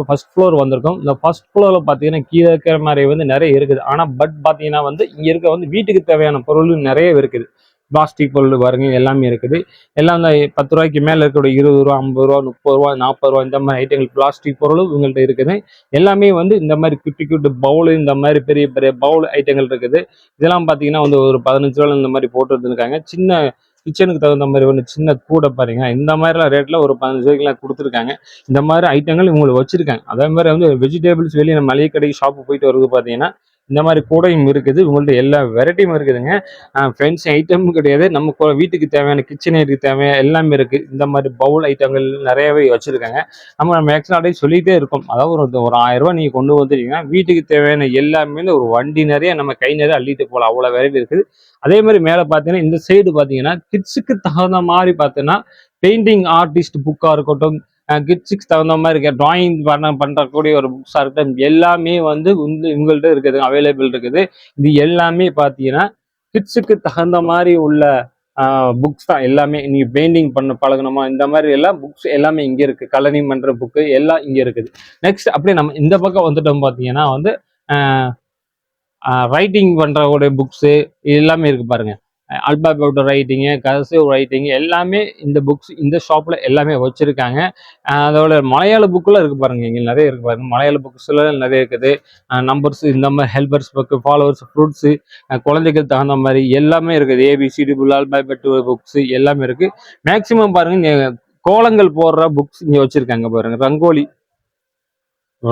ஃபர்ஸ்ட் ஃப்ளோர் வந்திருக்கோம். இந்த ஃபர்ஸ்ட் ஃப்ளோர்ல பார்த்தீங்கன்னா கீழே இருக்கிற மாதிரி வந்து நிறைய இருக்குது. ஆனால் பார்த்தீங்கன்னா வந்து இங்க இருக்க வந்து வீட்டுக்கு தேவையான பொருள் நிறைய இருக்குது. பிளாஸ்டிக் பொருள் பாருங்க எல்லாமே இருக்குது. எல்லாம் இந்த 10 ரூபாய்க்கு மேல இருக்கக்கூடிய 20 ரூபா, 50 ரூபா, 30 ரூபா, 40 ரூபா இந்த மாதிரி ஐட்டங்கள் பிளாஸ்டிக் பொருளும் இவங்கள்ட்ட இருக்குது. எல்லாமே வந்து இந்த மாதிரி குட்டி பவுல், இந்த மாதிரி பெரிய பவுல் ஐட்டங்கள் இருக்குது. இதெல்லாம் பாத்தீங்கன்னா வந்து ஒரு 15 ரூபாய் இந்த மாதிரி போட்டு வந்துருக்காங்க. சின்ன கிச்சனுக்கு தகுந்த மாதிரி ஒன்று சின்ன கூட பாருங்க. இந்த மாதிரிலாம் ரேட்ல ஒரு 15 ரூபாய்க்குலாம் கொடுத்துருக்காங்க. இந்த மாதிரி ஐட்டங்கள் இவங்களுக்கு வச்சிருக்காங்க. அதே மாதிரி வந்து வெஜிடபிள்ஸ் வெளியே நம்ம மளிகை கடை ஷாப்பு போயிட்டு வருது பாத்தீங்கன்னா இந்த மாதிரி கூடையும் இருக்குது. உங்கள்ட்ட எல்லா வெரைட்டியும் இருக்குதுங்க. ஃபேன்சி ஐட்டமும் கிடையாது. நம்ம வீட்டுக்கு தேவையான கிச்சன் ஐட்டுக்கு தேவையான எல்லாமே இருக்கு. இந்த மாதிரி பவுல் ஐட்டங்கள் நிறையவே வச்சிருக்காங்க. நம்ம மேக்ஸிமம் அப்படியே சொல்லிட்டே இருக்கோம். அதாவது ஒரு 1000 ரூபாய் நீங்க கொண்டு வந்துட்டீங்கன்னா வீட்டுக்கு தேவையான எல்லாமே ஒரு வண்டி நிறைய நம்ம கை நிறைய அள்ளிட்டு போகலாம். அவ்வளோ வெரைட்டி இருக்குது. அதே மாதிரி மேலே பார்த்தீங்கன்னா இந்த சைடு பார்த்தீங்கன்னா கிட்ஸுக்கு தகுந்த மாதிரி பார்த்தீங்கன்னா பெயிண்டிங் ஆர்டிஸ்ட் புக்கா இருக்கட்டும், கிட்ஸுக்கு தகுந்த மாதிரி இருக்க டிராயிங் பண்றக்கூடிய ஒரு புக்ஸா இருக்கட்டும், எல்லாமே வந்து இவங்கள்ட்ட இருக்குது, அவைலபிள் இருக்குது. இது எல்லாமே பார்த்தீங்கன்னா கிட்ஸுக்கு தகுந்த மாதிரி உள்ள புக்ஸ் தான் எல்லாமே. நீங்க பெயிண்டிங் பண்ண பழகணுமா இந்த மாதிரி எல்லாம் புக்ஸ் எல்லாமே இங்க இருக்கு. கலரிங் பண்ற புக்கு எல்லாம் இங்க இருக்குது. நெக்ஸ்ட் அப்படியே நம்ம இந்த பக்கம் வந்துட்டோம் பாத்தீங்கன்னா வந்து ரைட்டிங் பண்றவங்களுடைய புக்ஸு எல்லாமே இருக்கு பாருங்க. அல்பாபெட் ரைட்டிங்கு, கர்சிவ் ரைட்டிங் எல்லாமே இந்த புக்ஸ் இந்த ஷாப்ல எல்லாமே வச்சிருக்காங்க. அதோட மலையாள புக்குலாம் இருக்கு பாருங்க. இங்க நிறைய இருக்கு பாருங்க. மலையாள புக்ஸ்ல நிறைய இருக்குது. நம்பர்ஸ் இந்த மாதிரி ஹெல்பர்ஸ் புக்கு, ஃபாலோவர்ஸ், ஃப்ரூட்ஸு, குழந்தைகள் தகுந்த மாதிரி எல்லாமே இருக்குது. ஏபிசிடி அல்பாபெட் புக்ஸ் எல்லாமே இருக்கு. மேக்சிமம் பாருங்க இங்க கோலங்கள் போடுற புக்ஸ் இங்க வச்சிருக்காங்க பாருங்க.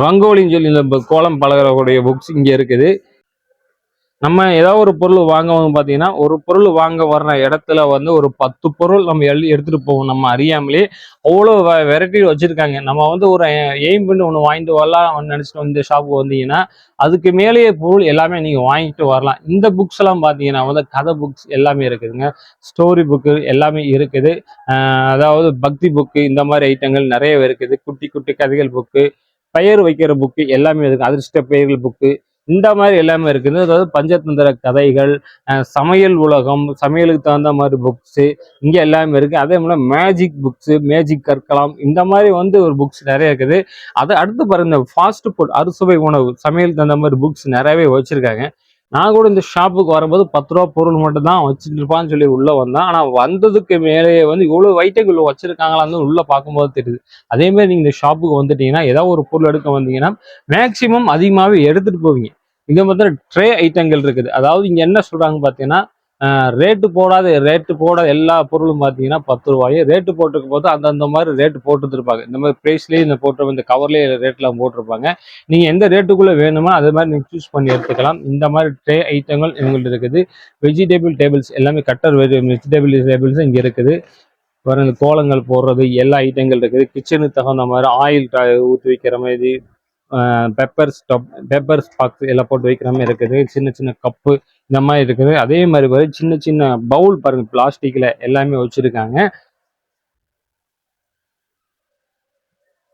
ரங்கோலின்னு சொல்லி இந்த கோலம் பழகிறக்கூடிய புக்ஸ் இங்க இருக்குது. நம்ம ஏதாவது ஒரு பொருள் வாங்கவும் பார்த்தீங்கன்னா ஒரு பொருள் வாங்க வர்ற இடத்துல வந்து ஒரு 10 பொருள் நம்ம எடுத்துட்டு போவோம். நம்ம அறியாமலே அவ்வளோ வெரைட்டி வச்சிருக்காங்க. நம்ம வந்து ஒரு எய்ம் பண்ணி ஒன்று வாங்கிட்டு வரலாம் நினைச்சிட்டு வந்து ஷாப்புக்கு வந்தீங்கன்னா அதுக்கு மேலேயே பொருள் எல்லாமே நீங்க வாங்கிட்டு வரலாம். இந்த புக்ஸ் எல்லாம் பார்த்தீங்கன்னா வந்து கதை புக்ஸ் எல்லாமே இருக்குதுங்க. ஸ்டோரி புக்கு எல்லாமே இருக்குது. அதாவது பக்தி புக்கு இந்த மாதிரி ஐட்டங்கள் நிறைய இருக்குது. குட்டி குட்டி கதைகள் புக்கு, பெயர் வைக்கிற புக்கு எல்லாமே இருக்கு. அதிர்ஷ்ட பெயர்கள் புக்கு இந்த மாதிரி எல்லாமே இருக்குது. அதாவது பஞ்சதந்திர கதைகள், சமையல் உலகம், சமையலுக்கு தகுந்த மாதிரி புக்ஸு இங்கே எல்லாமே இருக்குது. அதே போல் மேஜிக் புக்ஸு, மேஜிக் கற்கலாம் இந்த மாதிரி வந்து ஒரு புக்ஸ் நிறைய இருக்குது. அதை அடுத்து பாருங்க இந்த ஃபாஸ்ட் ஃபுட் அறுசுவை உணவு சமையலுக்கு தகுந்த மாதிரி புக்ஸ் நிறையவே வச்சுருக்காங்க. நான் கூட இந்த ஷாப்புக்கு வரும்போது 10 ரூபா பொருள் மட்டும் தான் வச்சுட்டு இருப்பான்னு சொல்லி உள்ள வந்தேன். ஆனால் வந்ததுக்கு மேலேயே வந்து இவ்வளோ ஐட்டங்கள் வச்சிருக்காங்களான்னு உள்ள பார்க்கும்போது தெரியுது. அதே மாதிரி நீங்க இந்த ஷாப்புக்கு வந்துட்டீங்கன்னா ஏதாவது ஒரு பொருள் எடுக்க வந்தீங்கன்னா மேக்சிமம் அதிகமாகவே எடுத்துட்டு போவீங்க. இங்க பார்த்தா ட்ரே ஐட்டங்கள் இருக்குது. அதாவது இங்க என்ன சொல்றாங்க பார்த்தீங்கன்னா ரேட்டு போடாத எல்லா பொருளும் பார்த்தீங்கன்னா 10 ரூபாய் ரேட்டு போட்டிருக்கும் போது அந்தந்த மாதிரி ரேட்டு போட்டுருப்பாங்க. இந்த மாதிரி ப்ரைஸ்லேயே இந்த இந்த கவர்லேயே ரேட்லாம் போட்டிருப்பாங்க. நீங்கள் எந்த ரேட்டுக்குள்ளே வேணுமோ அது மாதிரி நீங்கள் சூஸ் பண்ணி எடுத்துக்கலாம். இந்த மாதிரி ட்ரே ஐட்டங்கள் எங்கள்கிட்ட இருக்குது. வெஜிடபிள் டேபிள்ஸ் எல்லாமே கட்டர் வெஜிடபிள் டேபிள்ஸ் இங்கே இருக்குது. வர இந்த கோலங்கள் போடுறது எல்லா ஐட்டங்கள் இருக்குது. கிச்சனுக்கு தகுந்த மாதிரி ஆயில் ஊற்றி வைக்கிற மாதிரி பெப்பர்ஸ் பாக்ஸ் எல்லாம் போட்டு வைக்கிற மாதிரி இருக்குது. சின்ன சின்ன கப்பு இந்த மாதிரி இருக்குது. அதே மாதிரி சின்ன சின்ன பவுல் பாருங்க பிளாஸ்டிக்ல எல்லாமே வச்சிருக்காங்க.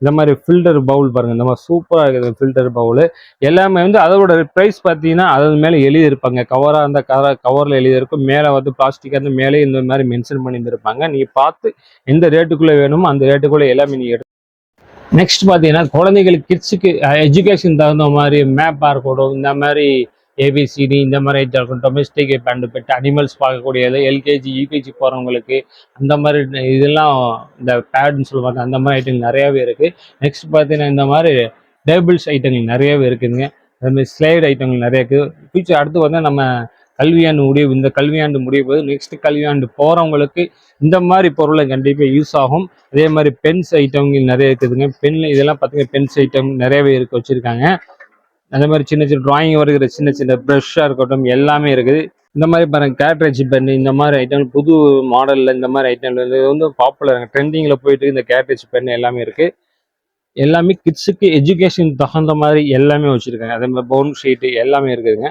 இந்த மாதிரி ஃபில்டர் பவுல் பாருங்க. இந்த மாதிரி சூப்பராக இருக்குது ஃபில்டர் பவுல் எல்லாமே வந்து அதோட ப்ரைஸ் பார்த்தீங்கன்னா அது மேலே எழுதியிருப்பாங்க. கவராக இருந்தால் கவரில் எழுதியிருக்கும். மேலே வந்து பிளாஸ்டிக்காக இருந்து மேலே இந்த மாதிரி மென்ஷன் பண்ணியிருந்திருப்பாங்க. நீங்கள் பார்த்து எந்த ரேட்டுக்குள்ளே வேணுமோ அந்த ரேட்டுக்குள்ளே எல்லாமே நீங்கள் நெக்ஸ்ட் பார்த்தீங்கன்னா குழந்தைகளுக்கு கிட்ஸுக்கு எஜுகேஷன் தகுந்த மாதிரி மேப்பாக இருக்கட்டும், இந்த மாதிரி ஏபிசிடி இந்த மாதிரி ஐட்டம் இருக்கும். டொமெஸ்டிக் அண்ட் பெட் அனிமல்ஸ் பார்க்கக்கூடியது, எல்கேஜி யூகேஜி போகிறவங்களுக்கு அந்த மாதிரி இதெல்லாம் இந்த பேட்னு சொல்லுவாங்க. அந்த மாதிரி ஐட்டங்கள் நிறையாவே இருக்குது. நெக்ஸ்ட் பார்த்தீங்கன்னா இந்த மாதிரி டேபிள்ஸ் ஐட்டங்கள் நிறையாவே இருக்குதுங்க. அதுமாதிரி ஸ்லைடு ஐட்டங்கள் நிறைய இருக்குது. ஃபியூச்சர் அடுத்து வந்து நம்ம இந்த கல்வியாண்டு முடிய போது நெக்ஸ்ட் கல்வியாண்டு போகிறவங்களுக்கு இந்த மாதிரி பொருளை கண்டிப்பாக யூஸ் ஆகும். அதே மாதிரி பென்ஸ் ஐட்டங்கள் நிறைய இருக்குதுங்க. இதெல்லாம் பார்த்தீங்கன்னா பென்ஸ் ஐட்டம் நிறையவே வச்சுருக்காங்க. அதே மாதிரி சின்ன சின்ன டிராயிங் வருகிற சின்ன சின்ன ப்ரஷ்ஷாக இருக்கட்டும் எல்லாமே இருக்குது. இந்த மாதிரி பாருங்க கேட்ரேஜ் பென் இந்த மாதிரி ஐட்டம் புது மாடலில் இந்த மாதிரி ஐட்டம் வந்து பாப்புலர் ட்ரெண்டிங்கில் போயிட்டு இந்த கேட்ரேஜ் பென் எல்லாமே இருக்குது. எல்லாமே கிட்ஸுக்கு எஜுகேஷன் தகுந்த மாதிரி எல்லாமே வச்சுருக்காங்க. அதே மாதிரி பவுன் ஷீட்டு எல்லாமே இருக்குதுங்க.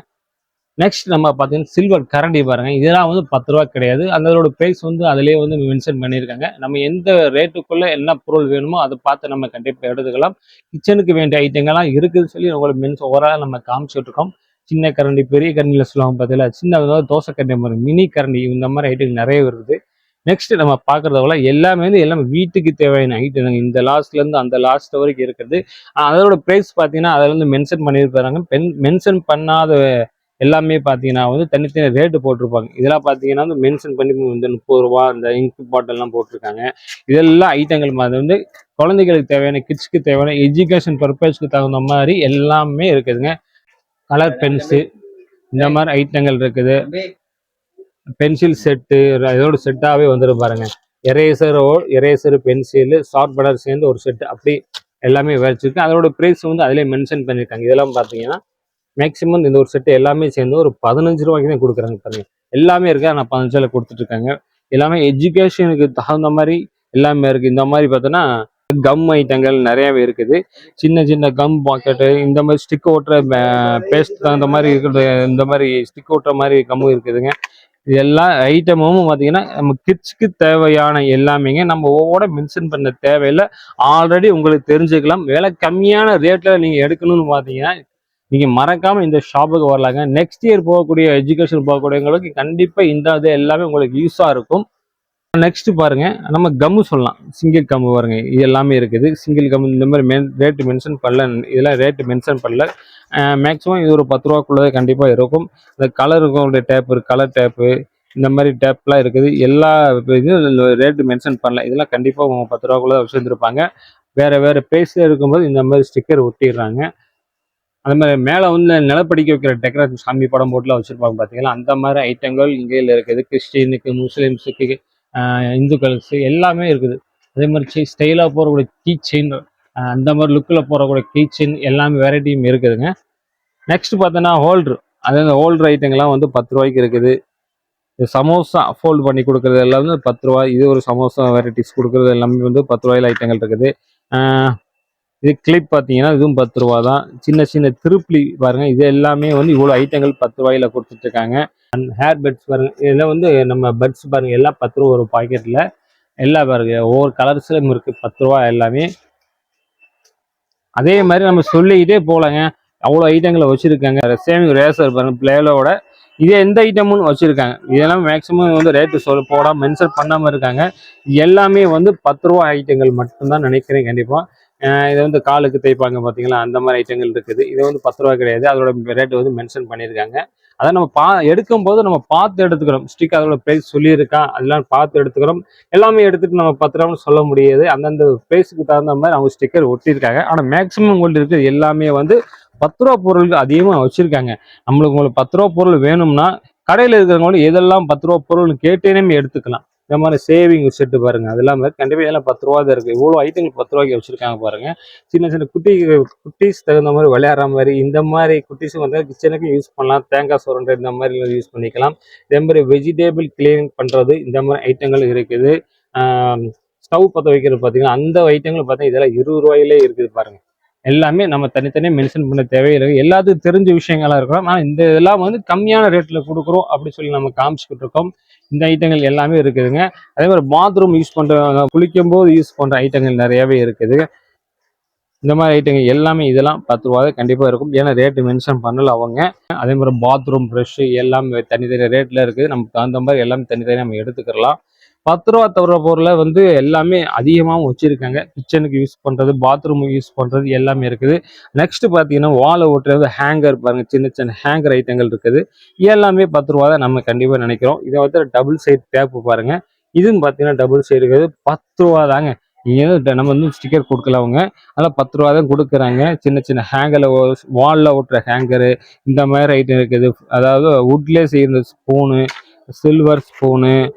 நெக்ஸ்ட் நம்ம பார்த்தீங்கன்னா சில்வர் கரண்டி பாருங்க. இதெல்லாம் வந்து 10 ரூபா கிடையாது. அதோட ப்ரைஸ் வந்து அதிலேயே வந்து மென்ஷன் பண்ணியிருக்காங்க. நம்ம எந்த ரேட்டுக்குள்ள என்ன பொருள் வேணுமோ அதை பார்த்து நம்ம கண்டிப்பாக எடுத்துக்கலாம். கிச்சனுக்கு வேண்டிய ஐட்டங்கள்லாம் இருக்குதுன்னு சொல்லி உங்களுக்கு ஓவரால் நம்ம காமிச்சுட்ருக்கோம். சின்ன கரண்டி, பெரிய கரண்டியில் சொல்லுவாங்க பார்த்தீங்களா, சின்ன தோசை கரண்டி மாதிரி, மினி கரண்டி இந்த மாதிரி ஐட்டங்கள் நிறைய வருது. நெக்ஸ்ட் நம்ம பார்க்குறதோட எல்லாமே வந்து எல்லாமே வீட்டுக்கு தேவையான ஐட்டம் இந்த லாஸ்ட்லேருந்து அந்த லாஸ்ட் வரைக்கும் இருக்குது. அதோட ப்ரைஸ் பார்த்தீங்கன்னா அதில் வந்து மென்ஷன் பண்ணியிருப்பாங்க. மென்ஷன் பண்ணாத எல்லாமே பார்த்தீங்கன்னா வந்து தனித்தனி ரேட்டு போட்டிருப்பாங்க. இதெல்லாம் பார்த்தீங்கன்னா வந்து மென்ஷன் பண்ணி வந்து 30 ரூபா இந்த இங்க் பாட்டில்லாம் போட்டிருக்காங்க. இதெல்லாம் ஐட்டங்கள் மாதிரி வந்து குழந்தைகளுக்கு தேவையான கிட்ஸ்க்கு தேவையான எஜுகேஷன் பர்பஸ்க்கு தகுந்த மாதிரி எல்லாமே இருக்குதுங்க. கலர் பென்சில் இந்த மாதிரி ஐட்டங்கள் இருக்குது. பென்சில் செட்டு இதோட செட்டாகவே வந்துடும் பாருங்க. எரேசரு பென்சில் ஷார்ப்னர் சேர்ந்து ஒரு செட்டு அப்படி எல்லாமே வச்சிருக்கு. அதோட ப்ரைஸ் வந்து அதிலே மென்ஷன் பண்ணியிருக்காங்க. இதெல்லாம் பார்த்தீங்கன்னா மேக்ஸிமம் இந்த ஒரு செட்டு எல்லாமே சேர்ந்து ஒரு 15 ரூபாய்க்கு தான் கொடுக்குறாங்க பாருங்க. எல்லாமே இருக்கு. ஆனால் 15 ரூபாய் கொடுத்துட்டு இருக்காங்க. எல்லாமே எஜுகேஷனுக்கு தகுந்த மாதிரி எல்லாமே இருக்கு. இந்த மாதிரி பார்த்தோன்னா கம் ஐட்டங்கள் நிறையவே இருக்குது. சின்ன சின்ன கம் பாக்கெட்டு இந்த மாதிரி ஸ்டிக் ஓட்டுற பேஸ்ட் தகுந்த மாதிரி இருக்கிறது. இந்த மாதிரி ஸ்டிக் ஓட்டுற மாதிரி கம்மும் இருக்குதுங்க. இது எல்லா ஐட்டமும் பார்த்தீங்கன்னா நம்ம கிட்ஸ்க்கு தேவையான எல்லாமேங்க. நம்ம ஒவ்வொரு மென்ஷன் பண்ண தேவையில்லை. ஆல்ரெடி உங்களுக்கு தெரிஞ்சுக்கலாம். விலை கம்மியான ரேட்ல நீங்க எடுக்கணும்னு பார்த்தீங்கன்னா நீங்கள் மறக்காமல் இந்த ஷாப்புக்கு வரலாங்க. நெக்ஸ்ட் இயர் போகக்கூடிய எஜுகேஷன் போகக்கூடியவங்களுக்கு கண்டிப்பாக இந்த இது எல்லாமே உங்களுக்கு யூஸாக இருக்கும். நெக்ஸ்ட் பாருங்க, நம்ம கம்மு சொல்லலாம். சிங்கிள் கம்மு பாருங்க, இது எல்லாமே இருக்குது. சிங்கிள் கம்மு இந்த மாதிரி ரேட்டு மென்ஷன் பண்ணல, இதெல்லாம் ரேட்டு மென்ஷன் பண்ணல. மேக்ஸிமம் இது ஒரு 10 ரூபாக்குள்ளே கண்டிப்பாக இருக்கும். இந்த கலருடைய டேப்பு, கலர் டேப்பு, இந்த மாதிரி டேப்லாம் இருக்குது. எல்லா இதுவும் ரேட்டு மென்ஷன் பண்ணல. இதெல்லாம் கண்டிப்பாக 10 ரூபாக்குள்ளே வச்சுருந்துருப்பாங்க. வேறு ப்ரைஸில் இருக்கும்போது இந்த மாதிரி ஸ்டிக்கர் ஒட்டிடுறாங்க. அந்த மாதிரி மேலே வந்து நிலப்படிக்க வைக்கிற டெக்கரேஷன் சாமி படம் போட்டுலாம் வச்சுருப்பாங்க பார்த்தீங்களா, அந்த மாதிரி ஐட்டங்கள் இங்கே இருக்குது. கிறிஸ்டினுக்கு, முஸ்லீம்ஸுக்கு, இந்துக்களுக்கு எல்லாமே இருக்குது. அதே மாதிரி ஸ்டைலாக போகக்கூடிய கீ செயின், அந்த மாதிரி லுக்கில் போகக்கூடிய கீ செயின் எல்லாமே வெரைட்டியும் இருக்குதுங்க. நெக்ஸ்ட் பார்த்தோன்னா ஹோல்ட்ரு, அதாவது ஹோல்ட்ரு ஐட்டங்கள்லாம் வந்து 10 ரூபாய்க்கு இருக்குது. சமோசா ஃபோல்டு பண்ணி கொடுக்குறது எல்லாம் வந்து 10 ரூபா. இது ஒரு சமோசா வெரைட்டிஸ் கொடுக்குறது எல்லாமே வந்து 10 ரூபாயில் ஐட்டங்கள் இருக்குது. இது கிளிப் பார்த்தீங்கன்னா இதுவும் 10 ரூபா தான். சின்ன சின்ன திருப்ளி பாருங்க, இது எல்லாமே வந்து இவ்வளோ ஐட்டங்கள் 10 ரூபாயில் கொடுத்துட்ருக்காங்க. ஹேர் பட்ஸ் பாருங்க, இதெல்லாம் வந்து நம்ம பட்ஸ் பாருங்க, எல்லாம் 10 ரூபா ஒரு பாக்கெட்டில். எல்லாம் பாருங்க ஒவ்வொரு கலர்ஸ்லையும் இருக்குது, 10 ரூபா எல்லாமே. அதே மாதிரி நம்ம சொல்லிக்கிட்டே போகலாங்க, அவ்வளோ ஐட்டங்களை வச்சுருக்காங்க. சேமிங் ரேசர் பாருங்க, பிளேலோட இதே எந்த ஐட்டமும் வச்சுருக்காங்க. இதெல்லாம் மேக்ஸிமம் வந்து ரேட்டு போடாமல் மென்ஷன் பண்ணாமல் இருக்காங்க. எல்லாமே வந்து 10 ரூபா ஐட்டங்கள் மட்டும்தான் நினைக்கிறேன் கண்டிப்பாக. இதை வந்து காலுக்கு தேய்ப்பாங்க பார்த்தீங்களா, அந்த மாதிரி ஐட்டங்கள் இருக்குது. இது வந்து 10 ரூபா கிடையாது, அதோட ரேட்டு வந்து மென்ஷன் பண்ணியிருக்காங்க. அதை நம்ம எடுக்கும்போது நம்ம பார்த்து எடுத்துக்கிறோம். ஸ்டிக் அதோட ப்ரைஸ் சொல்லியிருக்கா அதெல்லாம் பார்த்து எடுத்துக்கிறோம். எல்லாமே எடுத்துகிட்டு நம்ம 10 ரூபான்னு சொல்ல முடியாது. அந்தந்த ப்ரைஸுக்கு தகுந்த மாதிரி அவங்க ஸ்டிக்கர் ஒட்டியிருக்காங்க. ஆனால் மேக்ஸிமம் உங்கள்கிட்ட இருக்கிறது எல்லாமே வந்து 10 ரூபா பொருளுக்கு அதிகமாக வச்சுருக்காங்க. உங்களுக்கு 10 ரூபா பொருள் வேணும்னா கடையில் இருக்கிறவங்களும் எதெல்லாம் 10 ரூபா பொருள்னு கேட்டேனே எடுத்துக்கலாம். இந்த மாதிரி சேவிங் செட்டு பாருங்க, அதெல்லாம் கண்டிப்பாக இதெல்லாம் 10 ரூபா தான் இருக்குது. இவ்வளோ ஐட்டங்கள் 10 ரூபாய்க்கு வச்சுருக்காங்க பாருங்க. சின்ன சின்ன குட்டீஸ் தகுந்த மாதிரி விளையாடுற மாதிரி, இந்த மாதிரி குட்டீஸும் வந்து கிச்சனுக்கு யூஸ் பண்ணலாம். தேங்காய் சுரண்டை இந்த மாதிரி யூஸ் பண்ணிக்கலாம். இதே மாதிரி வெஜிடேபிள் கிளீனிங் பண்ணுறது இந்த மாதிரி ஐட்டங்கள் இருக்குது. ஸ்டவ் பற்ற வைக்கிறது பார்த்தீங்கன்னா அந்த ஐட்டங்கள் பார்த்தீங்கன்னா இதெல்லாம் 20 ரூபாயிலே இருக்குது பாருங்க. எல்லாமே நம்ம தனித்தனியாக மென்ஷன் பண்ண தேவையில்லை, எல்லாத்துக்கும் தெரிஞ்ச விஷயங்களாக இருக்கலாம். ஆனால் இந்த இதெல்லாம் வந்து கம்மியான ரேட்டில் கொடுக்குறோம் அப்படின்னு சொல்லி நம்ம காமிச்சிக்கிட்டு இருக்கோம். இந்த ஐட்டங்கள் எல்லாமே இருக்குதுங்க. அதே மாதிரி பாத்ரூம் யூஸ் பண்ணுற, குளிக்கும் போது யூஸ் பண்ணுற ஐட்டங்கள் நிறையவே இருக்குது. இந்த மாதிரி ஐட்டங்கள் எல்லாமே இதெல்லாம் 10 ரூபா கண்டிப்பாக இருக்கும். ஏன்னா ரேட்டு மென்ஷன் பண்ணல அவங்க. அதே மாதிரி பாத்ரூம் ப்ரஷ்ஷு எல்லாமே தனித்தனி ரேட்டில் இருக்குது. நமக்கு தகுந்த மாதிரி எல்லாமே தனித்தனியாக நம்ம எடுத்துக்கலாம். 10 ரூபா தவிர பொருளை வந்து எல்லாமே அதிகமாகவும் வச்சுருக்காங்க. கிச்சனுக்கு யூஸ் பண்ணுறது, பாத்ரூமுக்கு யூஸ் பண்ணுறது எல்லாமே இருக்குது. நெக்ஸ்ட் பார்த்தீங்கன்னா வாழை ஓட்டுறது ஹேங்கர் பாருங்கள், சின்ன சின்ன ஹேங்கர் ஐட்டங்கள் இருக்குது. எல்லாமே 10 ரூபா தான் நம்ம கண்டிப்பாக நினைக்கிறோம். இதை வந்து டபுள் சைடு டேப்பு பாருங்கள், இதுன்னு பார்த்தீங்கன்னா டபுள் சைடு இருக்குது, 10 ரூபா தாங்க. நீங்கள் நம்ம வந்து ஸ்டிக்கர் கொடுக்கல அவங்க, அதெல்லாம் 10 ரூபா தான் கொடுக்குறாங்க. சின்ன சின்ன ஹேங்கரில் வாலில் ஓட்டுற ஹேங்கரு இந்த மாதிரி ஐட்டம் இருக்குது. அதாவது வுட்லேயே செய்கிற ஸ்பூனு, சில்வர் ஸ்பூனு,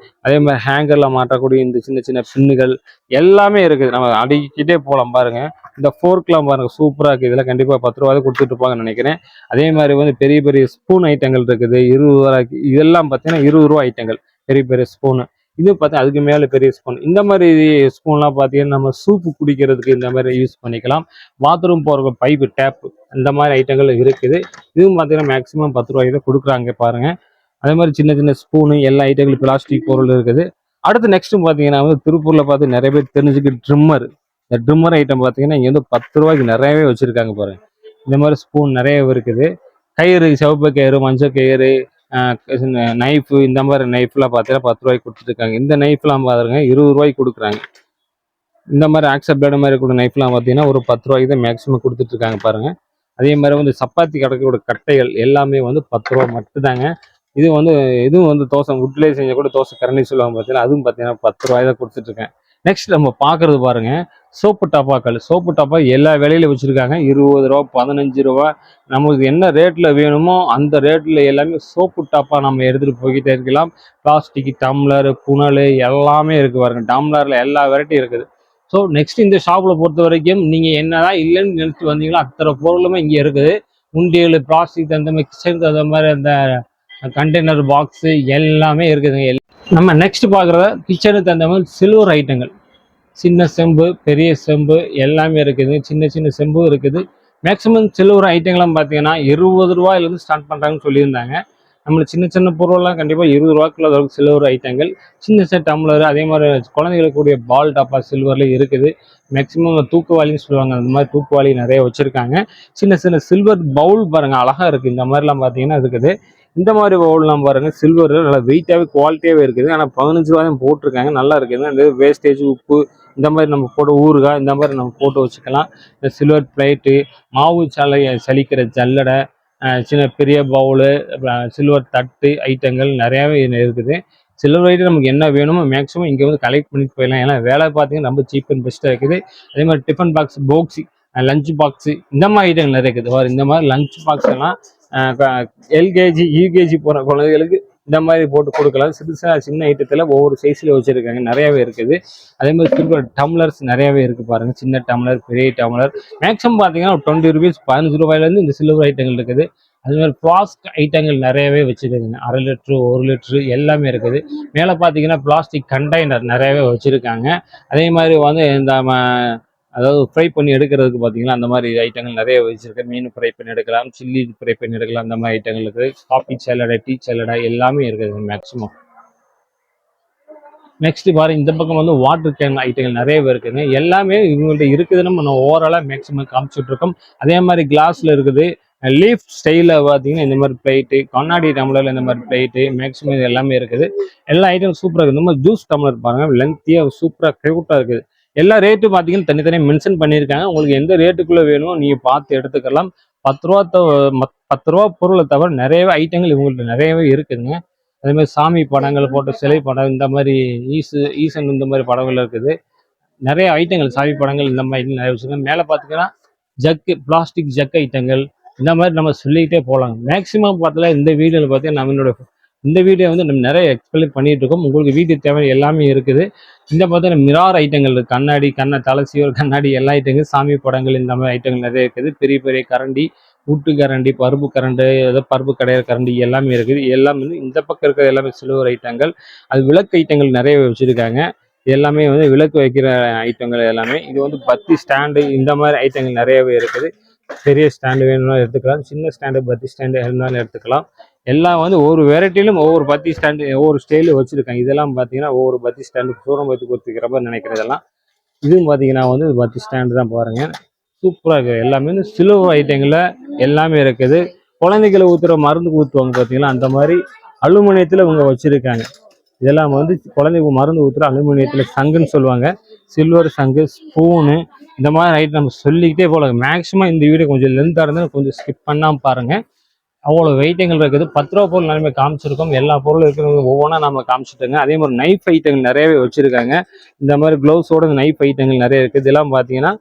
அதே மாதிரி ஹேங்கரில் மாட்டக்கூடிய இந்த சின்ன சின்ன பின்னுகள் எல்லாமே இருக்குது. நம்ம அடிக்கிட்டே போகலாம் பாருங்க. இந்த ஃபோர்க்லாம் பாருங்க சூப்பராக இருக்குது. இதெல்லாம் கண்டிப்பாக 10 ரூபா கொடுத்துட்டு இருப்பாங்கன்னு நினைக்கிறேன். அதே மாதிரி வந்து பெரிய பெரிய ஸ்பூன் ஐட்டங்கள் இருக்குது 20 ரூபாய்க்கு. இதெல்லாம் பார்த்தீங்கன்னா 20 ரூபா ஐட்டங்கள், பெரிய பெரிய ஸ்பூனு. இது பார்த்தீங்கன்னா அதுக்கு மேலே பெரிய ஸ்பூன். இந்த மாதிரி ஸ்பூன்லாம் பார்த்தீங்கன்னா நம்ம சூப்பு குடிக்கிறதுக்கு இந்த மாதிரி யூஸ் பண்ணிக்கலாம். பாத்ரூம் போகிற பைப்பு டேப்பு இந்த மாதிரி ஐட்டங்கள் இருக்குது. இதுவும் பார்த்தீங்கன்னா மேக்ஸிமம் 10 ரூபாய்க்கு தான் கொடுக்குறாங்க பாருங்க. அதே மாதிரி சின்ன சின்ன ஸ்பூனு எல்லா ஐட்டங்களும் பிளாஸ்டிக் பொருள் இருக்குது. அடுத்து நெக்ஸ்ட் பார்த்தீங்கன்னா வந்து திருப்பூரில் பார்த்து நிறைய பேர் தெரிஞ்சுக்க ட்ரிம்மர். இந்த ட்ரிம்மர் ஐட்டம் பார்த்தீங்கன்னா இங்கே வந்து 10 ரூபாய்க்கு நிறையவே வச்சுருக்காங்க பாருங்க. இந்த மாதிரி ஸ்பூன் நிறைய இருக்குது. கயிறு, சிவப்பு கயிறு, மஞ்சள் கயிறு, நைஃபு, இந்த மாதிரி நைஃப்லாம் பார்த்தீங்கன்னா 10 ரூபாய்க்கு கொடுத்துருக்காங்க. இந்த நைஃப்லாம் பாருங்க 20 ரூபாய்க்கு கொடுக்குறாங்க. இந்த மாதிரி ஆக்சப் பிளேடு மாதிரி கூட நைஃப்லாம் பார்த்தீங்கன்னா ஒரு 10 ரூபாய்க்கு தான் மேக்ஸிமம் கொடுத்துட்ருக்காங்க பாருங்க. அதே மாதிரி வந்து சப்பாத்தி கடைக்கோட கட்டைகள் எல்லாமே வந்து 10 ரூபா மட்டும்தாங்க. இதுவும் வந்து தோசை வுட்லேயே செஞ்ச கூட தோசை கரண்டி சொல்லுவாங்க பார்த்தீங்கன்னா, அதுவும் பார்த்தீங்கன்னா 10 ரூபாய் தான் கொடுத்துட்ருக்கேன். நெக்ஸ்ட் நம்ம பார்க்குறது பாருங்க, சோப்பு டப்பாக்கள். சோப்பு டப்பா எல்லா விலையில வச்சுருக்காங்க. 20 ரூபா, 15 ரூபா. நமக்கு என்ன ரேட்டில் வேணுமோ அந்த ரேட்டில் எல்லாமே சோப்பு டப்பா நம்ம எடுத்துகிட்டு போய்கிட்டே இருக்கலாம். பிளாஸ்டிக், டம்ளர், புனல் எல்லாமே இருக்குது பாருங்க. டம்ளரில் எல்லா வெரைட்டியும் இருக்குது. ஸோ நெக்ஸ்ட் இந்த ஷாப்பில் பொறுத்த வரைக்கும் நீங்கள் என்னதான் இல்லைன்னு நினச்சி வந்தீங்களோ அத்தனை பொருளுமே இங்கே இருக்குது. உண்டியல், பிளாஸ்டிக், அந்த மாதிரி கிச்சனுக்கு தகுந்த மாதிரி அந்த கண்டெய்னர் பாக்ஸு எல்லாமே இருக்குதுங்க. நம்ம நெக்ஸ்ட் பார்க்குறத கிச்சனுக்கு தகுந்த மாதிரி சில்வர் ஐட்டங்கள், சின்ன செம்பு, பெரிய செம்பு எல்லாமே இருக்குது. சின்ன சின்ன செம்பும் இருக்குது. மேக்ஸிமம் சில்வர் ஐட்டங்கள்லாம் பார்த்தீங்கன்னா 20 ரூபாயிலேருந்து ஸ்டார்ட் பண்ணுறாங்கன்னு சொல்லியிருந்தாங்க. நம்மளுக்கு சின்ன சின்ன பொருள்லாம் கண்டிப்பாக 20 ரூபாய்க்குள்ள அளவுக்கு சில்வர் ஐட்டங்கள், சின்ன சின்ன டம்ளர், அதே மாதிரி குழந்தைகளுக்கு கூடிய பால் டாப்பா சில்வர்ல இருக்குது. மேக்சிமம் தூக்குவாளின்னு சொல்லுவாங்க, அந்த மாதிரி தூக்குவாளி நிறைய வச்சிருக்காங்க. சின்ன சின்ன சில்வர் பவுல் பாருங்க அழகா இருக்கு. இந்த மாதிரிலாம் பார்த்தீங்கன்னா இருக்குது. இந்த மாதிரி பவுல்லாம் பாருங்க சில்வர் நல்லா வெயிட்டாகவே குவாலிட்டியாகவே இருக்குது. ஆனால் 15 ரூபா தான் போட்டிருக்காங்க. நல்லா இருக்குது. இந்த வேஸ்டேஜ் உப்பு இந்த மாதிரி நம்ம போட்டு ஊறுகாய் இந்த மாதிரி நம்ம போட்டு வச்சுக்கலாம். இந்த சில்வர் பிளேட்டு, மாவு சலிக்கிற ஜல்லடை, சின்ன பெரிய பவுலு, சில்வர் தட்டு ஐட்டங்கள் நிறையாவே இருக்குது. சில்வர் ஐட்டம் நமக்கு என்ன வேணுமோ மேக்ஸிமம் இங்கே வந்து கலெக்ட் பண்ணிட்டு போயிடலாம். ஏன்னா வேலை பார்த்தீங்கன்னா ரொம்ப சீப் அண்ட் பெஸ்ட்டாக இருக்குது. அதே மாதிரி tiffin box, box, lunch box இந்த மாதிரி ஐட்டங்கள் நிறைய இருக்குது. இந்த மாதிரி லஞ்ச் பாக்ஸ் எல்லாம் எல்கேஜி யூகேஜி போகிற குழந்தைகளுக்கு இந்த மாதிரி போட்டு கொடுக்கலாம். சின்ன ஐட்டத்தில் ஒவ்வொரு சைஸ்ல வச்சுருக்காங்க, நிறையாவே இருக்குது. அதே மாதிரி சில்வர் டம்ளர்ஸ் நிறையாவே இருக்குது பாருங்கள். சின்ன டம்ளர், பெரிய டம்ளர் மேக்ஸிமம் பார்த்தீங்கன்னா 20 ரூபீஸ் 15 ரூபாயிலேருந்து இந்த சில்வர் ஐட்டங்கள் இருக்குது. அது மாதிரி பிளாஸ்டிக் ஐட்டங்கள் நிறையவே வச்சுருக்குங்க. 1/2 லிட்டரு 1 லிட்டரு எல்லாமே இருக்குது. மேலே பார்த்தீங்கன்னா பிளாஸ்டிக் கண்டெய்னர் நிறையவே வச்சுருக்காங்க. அதே மாதிரி வந்து இந்த அதாவது ஃப்ரை பண்ணி எடுக்கிறதுக்கு பார்த்தீங்கன்னா அந்த மாதிரி ஐட்டங்கள் நிறைய வச்சுருக்கேன். மீன் ஃப்ரை பண்ணி எடுக்கலாம், சில்லி ஃப்ரை பண்ணி எடுக்கலாம், அந்த மாதிரி ஐட்டங்கள் இருக்குது. காஃபி சேலடை, டீ சேலடை எல்லாமே இருக்குது மேக்ஸிமம். நெக்ஸ்ட் பாருங்க, இந்த பக்கம் வந்து வாட்டர் கேன் ஐட்டங்கள் நிறையவே இருக்குதுங்க. எல்லாமே இவங்கள்ட்ட இருக்குதுன்னு நம்ம ஓவராலாக மேக்ஸிமம் காமிச்சுட்டு இருக்கோம். அதே மாதிரி கிளாஸில் இருக்குது. லீஃப் ஸ்டைலில் பார்த்தீங்கன்னா இந்த மாதிரி பிளேட்டு, கண்ணாடி டம்ளரில் இந்த மாதிரி பிளேட்டு மேக்ஸிமம் இது எல்லாமே இருக்குது. எல்லா ஐட்டமும் சூப்பராக இருக்குது. இந்த மாதிரி ஜூஸ் டம்ளர் பாருங்கள், லென்த்தியாக சூப்பராக க்யூட்டாக இருக்குது. எல்லா ரேட்டு பார்த்தீங்கன்னா தனித்தனியாக மென்ஷன் பண்ணியிருக்காங்க. உங்களுக்கு எந்த ரேட்டுக்குள்ளே வேணுமோ நீங்கள் பார்த்து எடுத்துக்கலாம். 10 ரூபா பொருளை தவிர நிறையவே ஐட்டங்கள் இவங்கள்ட்ட நிறையவே இருக்குதுங்க. அதே மாதிரி சாமி படங்கள் போட்ட சிலை படம், இந்த மாதிரி ஈசன் இந்த மாதிரி படங்கள் இருக்குது. நிறைய ஐட்டங்கள் சாமி படங்கள் இந்த மாதிரி நிறைய வச்சுருக்காங்க. மேலே பார்த்தீங்கன்னா ஜக்கு, பிளாஸ்டிக் ஜக் ஐட்டங்கள் இந்த மாதிரி நம்ம சொல்லிக்கிட்டே போகலாங்க. மேக்ஸிமம் பார்த்தா இந்த வீடியோவில் பார்த்தீங்கன்னா இந்த வீடியோ வந்து நம்ம நிறைய எக்ஸ்பிளைன் பண்ணிட்டு இருக்கோம். உங்களுக்கு வீட்டுக்கு தேவை எல்லாமே இருக்குது. இந்த பார்த்தீங்கன்னா மிரார் ஐட்டங்கள், கண்ணாடி, தலைசியோர் கண்ணாடி எல்லா ஐட்டங்கள், சாமி படங்கள் இந்த மாதிரி ஐட்டங்கள் நிறைய இருக்குது. பெரிய பெரிய கரண்டி, ஊட்டு கரண்டி, பருப்பு கரண்டு, ஏதோ பருப்பு கடையிற கரண்டி எல்லாமே இருக்குது. எல்லாமே வந்து இந்த பக்கம் இருக்கிற எல்லாமே சில்வர் ஐட்டங்கள். அது விளக்கு ஐட்டங்கள் நிறைய வச்சுருக்காங்க. எல்லாமே வந்து விளக்கு வைக்கிற ஐட்டங்கள் எல்லாமே. இது வந்து பத்தி ஸ்டாண்டு இந்த மாதிரி ஐட்டங்கள் நிறையவே இருக்குது. பெரிய ஸ்டாண்டு வேணும்னா எடுத்துக்கலாம், சின்ன ஸ்டாண்டு பத்தி ஸ்டாண்டு இருந்தாலும் எடுத்துக்கலாம். எல்லாம் வந்து ஒவ்வொரு வெரைட்டிலும் ஒவ்வொரு பத்தி ஸ்டாண்டு ஒவ்வொரு ஸ்டைலில் வச்சுருக்காங்க. இதெல்லாம் பார்த்தீங்கன்னா ஒவ்வொரு பத்தி ஸ்டாண்டு சூரம் பத்தி கொடுத்துக்கிற மாதிரி நினைக்கிறதெல்லாம். இதுவும் பார்த்தீங்கன்னா வந்து பத்தி ஸ்டாண்டு தான் பாருங்கள், சூப்பராக இருக்குது. எல்லாமே வந்து சில்வர் ஐட்டங்களில் எல்லாமே இருக்குது. குழந்தைகளை ஊற்றுற மருந்து ஊற்றுவாங்க பார்த்தீங்களா, அந்த மாதிரி அலுமினியத்தில் இவங்க வச்சுருக்காங்க. இதெல்லாம் வந்து குழந்தைங்க மருந்து ஊற்றுற அலுமினியத்தில் சங்குன்னு சொல்லுவாங்க. சில்வர் சங்கு, ஸ்பூனு இந்த மாதிரி ஐட்டம் நம்ம சொல்லிக்கிட்டே போகலாம். மேக்ஸிமம் இந்த வீடியோ கொஞ்சம் லென்த்தாக இருந்தால் கொஞ்சம் ஸ்கிப் பண்ணாமல் பாருங்கள். அவ்வளோ வெயிட்டங்கள் இருக்குது. 10 ரூபா பொருள் எல்லாமே காமிச்சிருக்கோம். எல்லா பொருளும் இருக்கிறவங்க ஒவ்வொன்றா நம்ம காமிச்சிட்டோங்க. அதே மாதிரி நைஃப் ஐட்டங்கள் நிறையவே வச்சுருக்காங்க. இந்த மாதிரி க்ளவுஸோட நைஃப் ஐட்டங்கள் நிறைய இருக்குது. இதெல்லாம் பார்த்தீங்கன்னா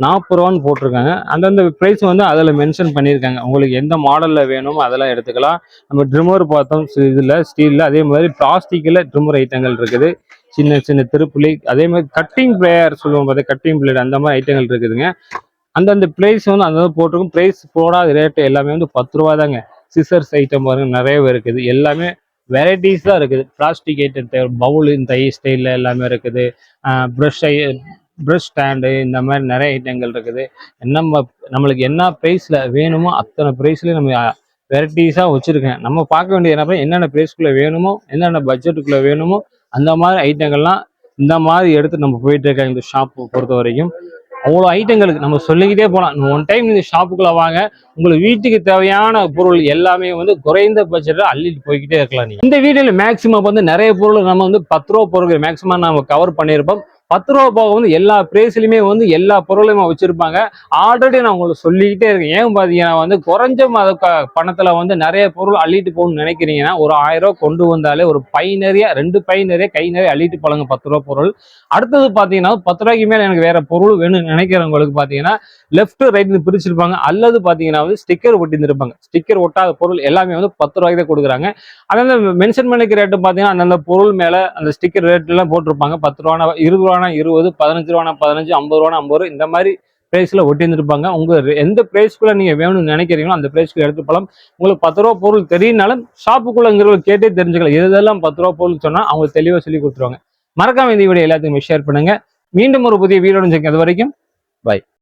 40 ரூபான்னு போட்டிருக்காங்க. அந்தந்த ப்ரைஸ் வந்து அதில் மென்ஷன் பண்ணியிருக்காங்க. உங்களுக்கு எந்த மாடலில் வேணுமோ அதெல்லாம் எடுத்துக்கலாம். நம்ம ட்ரிம்மர் பார்த்தோம் இதில் ஸ்டீலில். அதே மாதிரி பிளாஸ்டிக்கில் ட்ரிம்மர் ஐட்டங்கள் இருக்குது. சின்ன சின்ன திருப்புளி, அதே மாதிரி கட்டிங் பிளேயர் சொல்லுவோம் பார்த்தா, கட்டிங் பிளேயர் அந்த மாதிரி ஐட்டங்கள் இருக்குதுங்க. அந்தந்த ப்ரைஸ் வந்து அந்த போட்டிருக்கும். ப்ரைஸ் போடாத ரேட்டு எல்லாமே வந்து 10 ரூபா தாங்க. சிசர்ஸ் ஐட்டம் பாருங்க நிறையவே இருக்குது. எல்லாமே வெரைட்டிஸ் தான் இருக்குது. பிளாஸ்டிக் ஐட்டம், பவுல் இந்த ஸ்டைலில் எல்லாமே இருக்குது. ப்ரஷ் ஸ்டாண்டு இந்த மாதிரி நிறைய ஐட்டங்கள் இருக்குது. நம்மளுக்கு என்ன ப்ரைஸில் வேணுமோ அத்தனை ப்ரைஸ்லேயும் நம்ம வெரைட்டிஸாக வச்சுருக்கேன். நம்ம பார்க்க வேண்டியது என்னென்ன ப்ரைஸ்க்குள்ளே வேணுமோ, என்னென்ன பட்ஜெட்டுக்குள்ளே வேணுமோ அந்த மாதிரி ஐட்டங்கள்லாம் இந்த மாதிரி எடுத்து நம்ம போயிட்டு இருக்காங்க. இந்த ஷாப்பு பொறுத்த வரைக்கும் அவ்வளோ ஐட்டங்களுக்கு நம்ம சொல்லிக்கிட்டே போகலாம். ஒன் டைம் இந்த ஷாப்புக்குள்ள வாங்க, உங்களுக்கு வீட்டுக்கு தேவையான பொருள் எல்லாமே வந்து குறைந்த பட்ஜெட்டில் அள்ளிட்டு போய்கிட்டே இருக்கலாம். நீங்க இந்த வீடியோல மேக்சிமம் வந்து நிறைய பொருள் நம்ம வந்து 10 ரூபா பொருட்கள் மேக்சிமம் நம்ம கவர் பண்ணியிருப்போம். 10 ரூபா போக வந்து எல்லா பிரைஸ்லையுமே வந்து எல்லா பொருளையுமே வச்சிருப்பாங்க. ஆல்ரெடி நான் உங்களுக்கு சொல்லிக்கிட்டே இருக்கேன். ஏன் பார்த்தீங்கன்னா வந்து குறைஞ்ச பணத்துல வந்து நிறைய பொருள் அள்ளிட்டு போகணும்னு நினைக்கிறீங்கன்னா ஒரு 1000 ரூபா கொண்டு வந்தாலே ஒரு பை நிறைய 2 பை நிறைய கை நிறைய அள்ளிட்டு போலாங்க 10 ரூபா பொருள். அடுத்தது பார்த்தீங்கன்னா 10 ரூபாய்க்கு மேல எனக்கு வேற பொருள் வேணும்னு நினைக்கிறவங்களுக்கு பார்த்தீங்கன்னா லெஃப்ட் ரைட் பிரிச்சிருப்பாங்க. அல்லது பார்த்தீங்கன்னா வந்து ஸ்டிக்கர் ஒட்டியிருப்பாங்க. ஸ்டிக்கர் ஒட்டாத பொருள் எல்லாமே வந்து 10 ரூபாய்க்கு தான் கொடுக்குறாங்க. அதனால மென்ஷன் பண்ணிக்கிற ரேட்டு பார்த்தீங்கன்னா அந்தந்த பொருள் மேல அந்த ஸ்டிக்கர் ரேட் எல்லாம் போட்டிருப்பாங்க. 10 ரூபானா 20 ரூபானா 20, 15 ரூபானா 15, 50 ரூபானா 50 இந்த மாதிரி பிரைஸ்ல ஒட்டியிருப்பாங்க. உங்க எந்த பிரைஸ்க்குள்ள நீங்க வேணும்னு நினைக்கிறீங்களோ அந்த பிரைஸ்க்கு எடுத்து போகலாம். உங்களுக்கு 10 ரூபா பொருள் தெரியினாலும் ஷாப்புக்குள்ளங்கிறவங்க கேட்டே தெரிஞ்சுக்கலாம். எதெல்லாம் 10 ரூபா பொருள் சொன்னா அவங்க தெளிவா சொல்லி கொடுத்துருவாங்க. மறக்காம இந்த வீடியோ எல்லாத்துக்குமே ஷேர் பண்ணுங்க. மீண்டும் ஒரு புதிய வீடியோட அது வரைக்கும் பை.